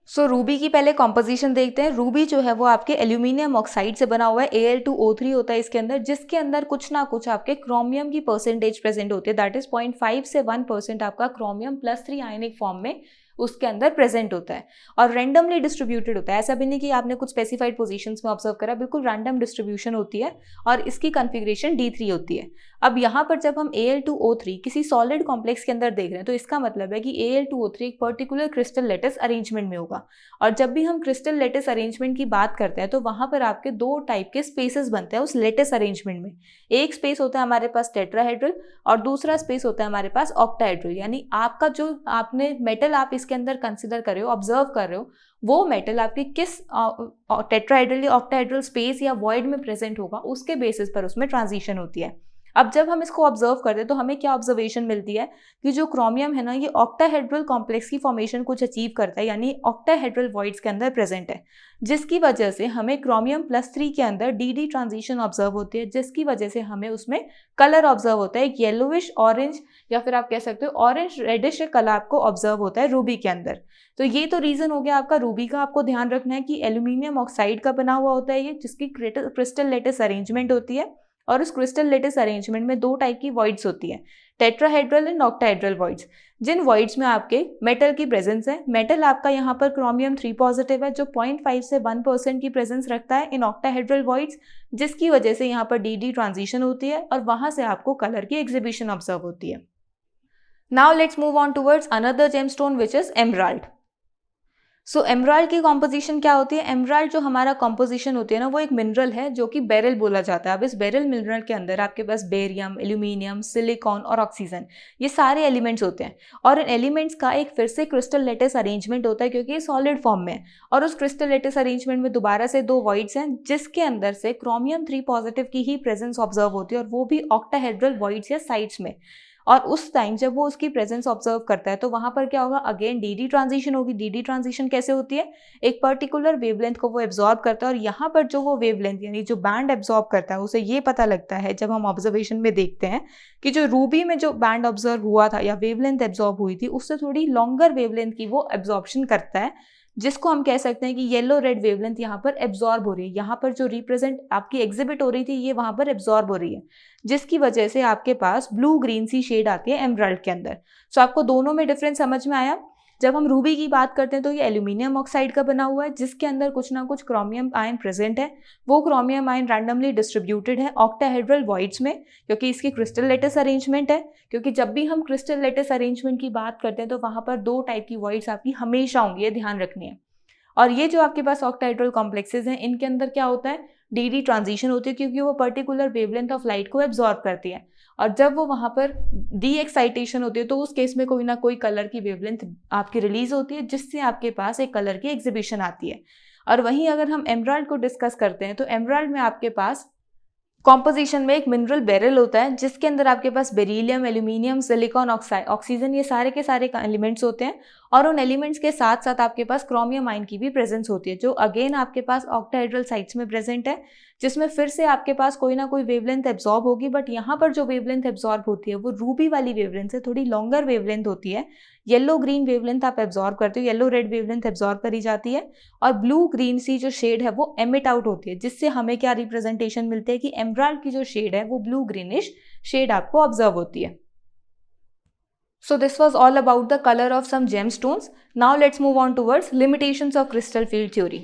[SPEAKER 1] रूबी की पहले कॉम्पोजिशन देखते हैं। रूबी जो है वो आपके एल्यूमिनियम ऑक्साइड से बना हुआ है, Al2O3 होता है इसके अंदर, जिसके अंदर कुछ ना कुछ आपके क्रोमियम की परसेंटेज प्रेजेंट होती है, दैट इज 0.5 से 1% आपका क्रोमियम +3 आयनिक फॉर्म में उसके अंदर प्रेजेंट होता है, और रैंडमली डिस्ट्रीब्यूटेड होता है। ऐसा भी नहीं कि आपने कुछ स्पेसिफाइड पोजीशंस में ऑब्जर्व करा, बिल्कुल रैंडम डिस्ट्रीब्यूशन होती है, और इसकी कॉन्फ़िगरेशन D3 होती है। अब यहाँ पर जब हम Al2O3 किसी सॉलिड कॉम्प्लेक्स के अंदर देख रहे हैं तो इसका मतलब है कि Al2O3 एक पर्टिकुलर क्रिस्टल लेटिस अरेंजमेंट में होगा, और जब भी हम क्रिस्टल लेटिस अरेंजमेंट की बात करते हैं तो वहाँ पर आपके दो टाइप के स्पेसेस बनते हैं उस लेटिस अरेंजमेंट में। एक स्पेस होता है हमारे पास टेट्राहेड्रल, और दूसरा स्पेस होता है हमारे पास ऑक्टाहेड्रल। यानी आपका जो आपने मेटल आप इसके अंदर कंसिडर कर रहे हो, ऑब्जर्व कर रहे हो, वो मेटल आपकी किस टेट्राहेड्रल या ऑक्टाहेड्रल स्पेस या वॉइड में प्रेजेंट होगा, उसके बेसिस पर उसमें ट्रांजिशन होती है। अब जब हम इसको ऑब्जर्व करते हैं तो हमें क्या ऑब्जर्वेशन मिलती है कि जो क्रोमियम है ना, ये ऑक्टाहेड्रल कॉम्प्लेक्स की फॉर्मेशन कुछ अचीव करता है, यानी ऑक्टाहेड्रल वॉइड्स के अंदर प्रेजेंट है, जिसकी वजह से हमें क्रोमियम +3 के अंदर डी ट्रांजिशन ऑब्जर्व होती है, जिसकी वजह से हमें उसमें कलर ऑब्जर्व होता है, एक येलोविश ऑरेंज या फिर आप कह सकते हो ऑरेंज रेडिश कलर आपको ऑब्जर्व होता है रूबी के अंदर। तो ये तो रीजन हो गया आपका रूबी का। आपको ध्यान रखना है कि एल्यूमिनियम ऑक्साइड का बना हुआ होता है ये, जिसकी क्रिस्टल लेटिस अरेंजमेंट होती है, और उस क्रिस्टल लेटिस अरेंजमेंट में दो टाइप की वॉइड्स होती है, टेट्राहेड्रल एंड ऑक्टाहेड्रल वॉइड्स, जिन वॉइड्स में आपके मेटल की प्रेजेंस है। मेटल आपका यहाँ पर क्रोमियम 3 पॉजिटिव है, जो 0.5 से 1% की प्रेजेंस रखता है इन ऑक्टाहेड्रल वॉइड्स, जिसकी वजह से यहाँ पर डी ट्रांजिशन होती है, और वहां से आपको कलर की एग्जिबिशन ऑब्जर्व होती है। Now let's move on towards another gemstone which is emerald. Emerald की कॉम्पोजिशन क्या होती है? एमराल्ड जो हमारा कॉम्पोजिशन होती है ना, वो एक मिनरल है जो कि बेरिल बोला जाता है। अब इस बेरिल मिनरल के अंदर आपके पास बेरियम, एल्यूमिनियम, सिलिकॉन और ऑक्सीजन, ये सारे एलिमेंट्स होते हैं, और इन एलिमेंट्स का एक फिर से क्रिस्टल लेटिस अरेंजमेंट होता है, क्योंकि ये सॉलिड फॉर्म में है, और उस क्रिस्टल लेटिस अरेंजमेंट में दोबारा से दो वॉइड्स हैं, जिसके अंदर से क्रोमियम 3 पॉजिटिव की ही प्रेजेंस ऑब्जर्व होती है, और वो भी ऑक्टाहेड्रल वॉइड्स या साइड्स में। और उस टाइम जब वो उसकी प्रेजेंस ऑब्जर्व करता है तो वहां पर क्या होगा, अगेन डी ट्रांजिशन होगी। डी ट्रांजिशन कैसे होती है? एक पर्टिकुलर वेवलेंथ को वो एब्जॉर्ब करता है, और यहाँ पर जो वो वेवलेंथ यानी जो बैंड एब्जॉर्ब करता है, उसे ये पता लगता है जब हम ऑब्जर्वेशन में देखते हैं कि जो रूबी में जो बैंड ऑब्जर्व हुआ था या वेवलेंथ एब्जॉर्ब हुई थी, उससे थोड़ी लॉन्गर वेवलेंथ की वो एब्जॉर्प्शन करता है, जिसको हम कह सकते हैं कि येलो रेड वेवलेंथ यहाँ पर एब्जॉर्ब हो रही है। यहाँ पर जो रिप्रेजेंट आपकी एग्जिबिट हो रही थी, ये वहां पर एब्जॉर्ब हो रही है, जिसकी वजह से आपके पास ब्लू ग्रीन सी शेड आती है एमराल्ड के अंदर। आपको दोनों में डिफरेंस समझ में आया? जब हम रूबी की बात करते हैं तो ये एल्यूमिनियम ऑक्साइड का बना हुआ है, जिसके अंदर कुछ ना कुछ क्रोमियम आयन प्रेजेंट है। वो क्रोमियम आयन रैंडमली डिस्ट्रीब्यूटेड है ऑक्टाहेड्रल वॉइड्स में, क्योंकि इसकी क्रिस्टल लेटिस अरेंजमेंट है। क्योंकि जब भी हम क्रिस्टल लेटिस अरेंजमेंट की बात करते हैं तो वहां पर दो टाइप की वॉइड्स आपकी हमेशा होंगी, ये ध्यान रखनी है। और ये जो आपके पास ऑक्टाहेड्रल कॉम्प्लेक्सेस हैं, इनके अंदर क्या होता है, डी ट्रांजिशन होती है, क्योंकि वो पर्टिकुलर वेवलेंथ ऑफ लाइट को एब्जॉर्ब करती है, और जब वो वहां पर डी एक्साइटेशन होती है तो उस केस में कोई ना कोई कलर की वेवलेंथ आपकी रिलीज होती है, जिससे आपके पास एक कलर की एग्जिबिशन आती है। और वहीं अगर हम एमराल्ड को डिस्कस करते हैं तो एमराल्ड में आपके पास कॉम्पोजिशन में एक मिनरल बेरिल होता है, जिसके अंदर आपके पास बेरिलियम, एल्यूमिनियम, सिलिकॉन, ऑक्सीजन, ये सारे के सारे एलिमेंट्स होते हैं, और उन एलिमेंट्स के साथ साथ आपके पास क्रोमियम आयन की भी प्रेजेंस होती है, जो अगेन आपके पास ऑक्टाहेड्रल साइट्स में प्रेजेंट है, जिसमें फिर से आपके पास कोई ना कोई वेवलेंथ एब्जॉर्ब होगी। बट यहाँ पर जो वेवलेंथ एब्जॉर्ब होती है वो रूबी वाली वेवलेंथ से थोड़ी लॉन्गर वेवलेंथ होती है। येलो ग्रीन वेवलेंथ आप एब्जॉर्ब करते हो, येलो रेड वेवलेंथ एब्जॉर्ब करी जाती है, और ब्लू ग्रीन सी जो शेड है वो एमिट आउट होती है, जिससे हमें क्या रिप्रेजेंटेशन मिलती है कि एमराल्ड की जो शेड है वो ब्लू ग्रीनिश शेड आपको ऑब्जर्व होती है। So this was all about the color of some gemstones. Now let's move on towards limitations of crystal field theory.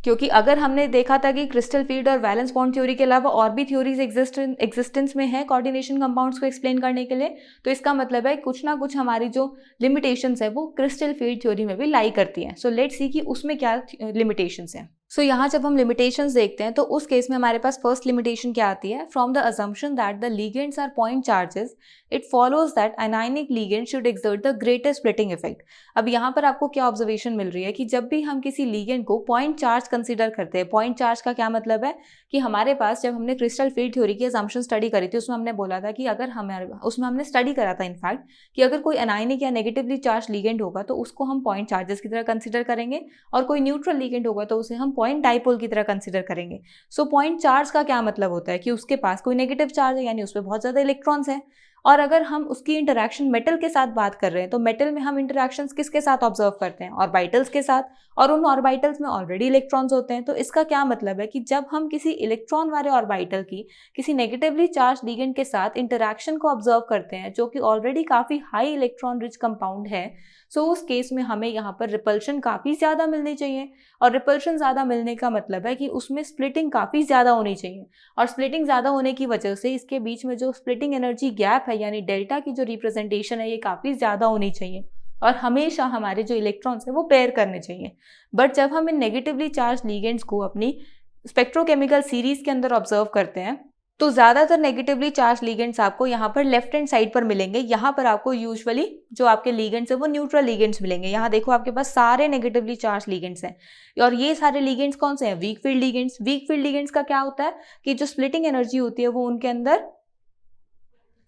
[SPEAKER 1] क्योंकि अगर हमने देखा था कि क्रिस्टल फील्ड और वैलेंस बॉन्ड थ्योरी के अलावा और भी थ्योरीज एग्जिस्टेंस में है कोऑर्डिनेशन कंपाउंड्स को एक्सप्लेन करने के लिए, तो इसका मतलब है कुछ ना कुछ हमारी जो लिमिटेशंस है वो क्रिस्टल फील्ड थ्योरी में भी लाई करती हैं। सो लेट्स सी कि उसमें क्या लिमिटेशंस हैं। सो यहाँ जब हम लिमिटेशंस देखते हैं तो उस केस में हमारे पास फर्स्ट लिमिटेशन क्या आती है, from the assumption that the ligands are point charges it follows that anionic ligand should exert the greatest splitting effect. अब यहाँ पर आपको क्या ऑब्जर्वेशन मिल रही है कि जब भी हम किसी लिगेंड को पॉइंट चार्ज कंसीडर करते हैं, पॉइंट चार्ज का क्या मतलब है कि हमारे पास जब हमने क्रिस्टल फील्ड थ्योरी की अजम्पशन स्टडी करी थी उसमें हमने बोला था कि अगर हमारे उसमें हमने स्टडी करा था इनफैक्ट कि अगर कोई अनायनिक या नेगेटिवली चार्ज लिगेंड होगा तो उसको हम पॉइंट चार्जेस की तरह कंसिडर करेंगे और कोई न्यूट्रल लिगेंड होगा तो उसे हम पॉइंट डाइपोल की तरह कंसिडर करेंगे। सो पॉइंट चार्ज का क्या मतलब होता है कि उसके पास कोई नेगेटिव चार्ज है, यानी उसमें बहुत ज्यादा इलेक्ट्रॉन्स हैं। और अगर हम उसकी इंटरैक्शन मेटल के साथ बात कर रहे हैं तो मेटल में हम इंटरैक्शंस किसके साथ ऑब्जर्व करते हैं, ऑर्बिटल्स के साथ, और उन ऑर्बिटल्स में ऑलरेडी इलेक्ट्रॉन्स होते हैं। तो इसका क्या मतलब है कि जब हम किसी इलेक्ट्रॉन वाले ऑर्बिटल की किसी नेगेटिवली चार्ज लिगेंड के साथ इंटरैक्शन को ऑब्जर्व करते हैं जो कि ऑलरेडी काफी हाई इलेक्ट्रॉन रिच कंपाउंड है, सो उस केस में हमें यहाँ पर रिपल्शन काफी ज्यादा मिलनी चाहिए। और रिपल्शन ज्यादा मिलने का मतलब है कि उसमें स्प्लिटिंग काफी ज्यादा होनी चाहिए, और स्प्लिटिंग ज्यादा होने की वजह से इसके बीच में जो स्प्लिटिंग एनर्जी गैप है यानी डेल्टा की जो रिप्रेजेंटेशन है ये काफी ज्यादा होनी चाहिए, और हमेशा हमारे जो इलेक्ट्रॉन्स हैं वो पेयर करने चाहिए। बट जब हम इन नेगेटिवली चार्ज लिगेंड्स को अपनी स्पेक्ट्रोकेमिकल सीरीज के अंदर ऑब्जर्व करते हैं तो ज्यादातर नेगेटिवली चार्ज लिगेंड्स आपको यहाँ पर लेफ्ट हैंड साइड पर मिलेंगे। यहाँ पर आपको यूजुअली जो आपके लिगेंड्स है वो न्यूट्रल लिगेंड्स मिलेंगे। यहाँ देखो आपके पास सारे नेगेटिवली चार्ज लिगेंड्स हैं, और ये सारे लिगेंड्स कौन से हैं, weak field ligands. Weak field ligands का क्या होता है कि जो स्प्लिटिंग एनर्जी होती है वो उनके अंदर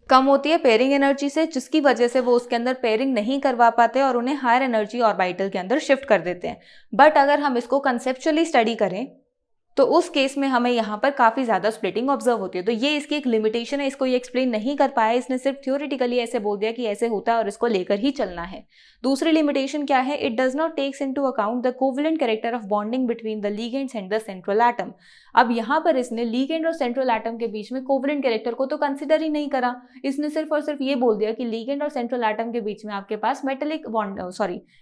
[SPEAKER 1] कम होती है पेयरिंग एनर्जी से, जिसकी वजह से वो उसके अंदर पेयरिंग नहीं करवा पाते और उन्हें हायर एनर्जी ऑर्बिटल के अंदर शिफ्ट कर देते हैं। बट अगर हम इसको कंसेप्चुअली स्टडी करें तो उस केस में हमें यहाँ पर काफी ज्यादा स्प्लिटिंग ऑब्जर्व होती है। तो ये इसकी एक लिमिटेशन है, इसको ये एक्सप्लेन नहीं कर पाया, इसने सिर्फ थ्योरेटिकली ऐसे बोल दिया कि ऐसे होता है और इसको लेकर ही चलना है। दूसरी लिमिटेशन क्या है, it does not takes into account the covalent character of bonding between the ligands and the central atom. अब यहाँ पर इसने लिगेंड और सेंट्रल एटम के बीच में कोवेलेंट कैरेक्टर को तो कंसिडर ही नहीं करा, इसने सिर्फ और सिर्फ ये बोल दिया कि लिगेंड और सेंट्रल एटम के बीच में आपके पास मेटेलिक बॉन्ड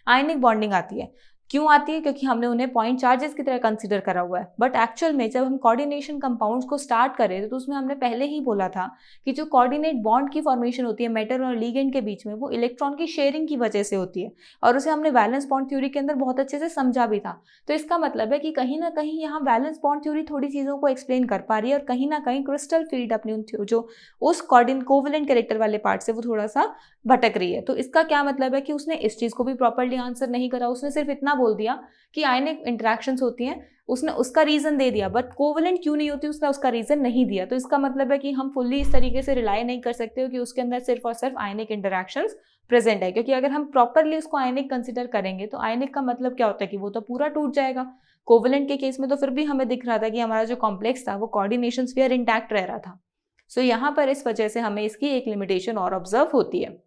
[SPEAKER 1] आयनिक बॉन्डिंग आती है। क्यों आती है, क्योंकि हमने उन्हें पॉइंट चार्जेस की तरह कंसीडर करा हुआ है। बट एक्चुअल में जब हम कोऑर्डिनेशन कंपाउंड्स को स्टार्ट करें तो उसमें हमने पहले ही बोला था कि जो कोऑर्डिनेट बॉन्ड की फॉर्मेशन होती है मेटल और लिगेंड के बीच में वो इलेक्ट्रॉन की शेयरिंग की वजह से होती है, और उसे हमने वैलेंस बॉन्ड थ्योरी के अंदर बहुत अच्छे से समझा भी था। तो इसका मतलब है कि कहीं ना कहीं यहाँ वैलेंस बॉन्ड थ्योरी थोड़ी चीज़ों को एक्सप्लेन कर पा रही है, और कहीं ना कहीं क्रिस्टल फील्ड अपनी जो उस कोवेलेंट कैरेक्टर वाले पार्ट से वो थोड़ा सा भटक रही है। तो इसका क्या मतलब है कि उसने इस चीज़ को भी प्रॉपर्ली आंसर नहीं करा, उसने सिर्फ इतना बोल दिया कि आयनिक इंटरेक्शंस होती हैं, उसने उसका रीजन दे दिया, बट कोवेलेंट क्यों नहीं होती उसने उसका रीजन नहीं दिया। तो इसका मतलब है कि हम फुल्ली इस तरीके से रिलाई नहीं कर सकते हो कि उसके अंदर सिर्फ और सिर्फ आयनिक इंटरेक्शंस प्रेजेंट है, क्योंकि अगर हम प्रॉपरली उसको आयनिक कंसिडर करेंगे तो आयनिक का मतलब क्या होता है कि वो तो पूरा टूट जाएगा। कोवेलेंट के केस में तो फिर भी हमें दिख रहा था कि हमारा जो कॉम्प्लेक्स था वो कोऑर्डिनेशन स्फीयर इंटैक्ट रह रहा था। सो यहाँ पर इस वजह से हमें इसकी एक लिमिटेशन और ऑब्जर्व होती है।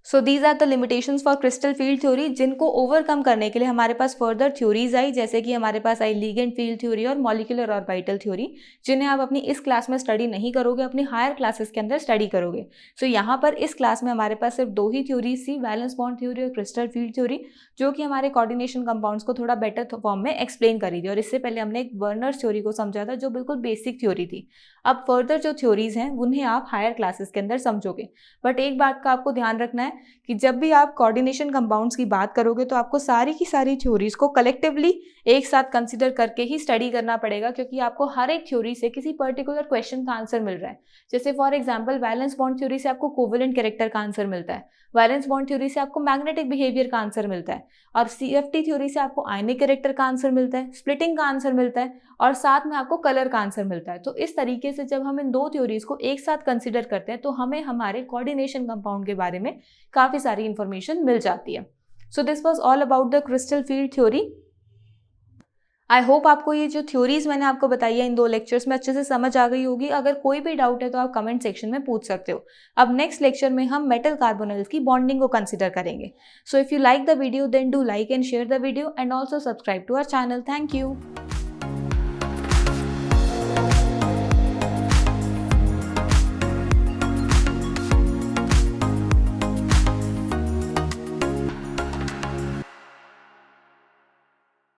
[SPEAKER 1] So these are the limitations for crystal field theory, जिनको ओवरकम करने के लिए हमारे पास फर्दर थ्योरीज आई, जैसे कि हमारे पास आई लिगेंड फील्ड थ्योरी और मॉलिक्यूलर ऑर्बिटल थ्योरी, जिन्हें आप अपनी इस क्लास में स्टडी नहीं करोगे, अपनी हायर क्लासेस के अंदर स्टडी करोगे। सो यहाँ पर इस क्लास में हमारे पास सिर्फ दो ही थ्योरीज थी, वैलेंस बॉन्ड थ्योरी और क्रिस्टल फील्ड थ्योरी, जो कि हमारे कोऑर्डिनेशन कंपाउंड्स को थोड़ा बेटर फॉर्म में एक्सप्लेन करी थी। और इससे पहले हमने एक वर्नर्स थ्योरी को समझा था जो बिल्कुल बेसिक थ्योरी थी। अब फर्दर जो थ्योरीज हैं उन्हें आप हायर क्लासेस के अंदर समझोगे। बट एक बात का आपको ध्यान रखना है कि जब भी आप कोऑर्डिनेशन कंपाउंड्स की बात करोगे तो आपको सारी की सारी थ्योरीज को कलेक्टिवली एक साथ कंसीडर करके ही स्टडी करना पड़ेगा, क्योंकि आपको हर एक थ्योरी से किसी पर्टिकुलर क्वेश्चन का आंसर मिल रहा है। जैसे for example valence bond theory से आपको कोवेलेंट कैरेक्टर का आंसर मिलता है, वैलेंस बॉन्ड थ्योरी से आपको मैग्नेटिक बिहेवियर का आंसर मिलता है, और सीएफटी थ्योरी से आपको आयनिक कैरेक्टर का आंसर मिलता है, स्प्लिटिंग का आंसर मिलता है, और साथ में आपको कलर का आंसर मिलता है। तो इस तरीके से जब हम इन दो थ्योरीज को एक साथ कंसीडर करते हैं तो हमें हमारे कोऑर्डिनेशन कंपाउंड के बारे में काफी सारी इंफॉर्मेशन मिल जाती है। सो this was all about the crystal field theory. I hope आपको ये जो थ्योरीज मैंने आपको बताई है इन दो लेक्चर्स में अच्छे से समझ आ गई होगी। अगर कोई भी डाउट है तो आप कमेंट सेक्शन में पूछ सकते हो। अब नेक्स्ट लेक्चर में हम मेटल कार्बोनिल्स की बॉन्डिंग को कंसीडर करेंगे। So if you like the video then do like and share the video and also subscribe to our channel. Thank you.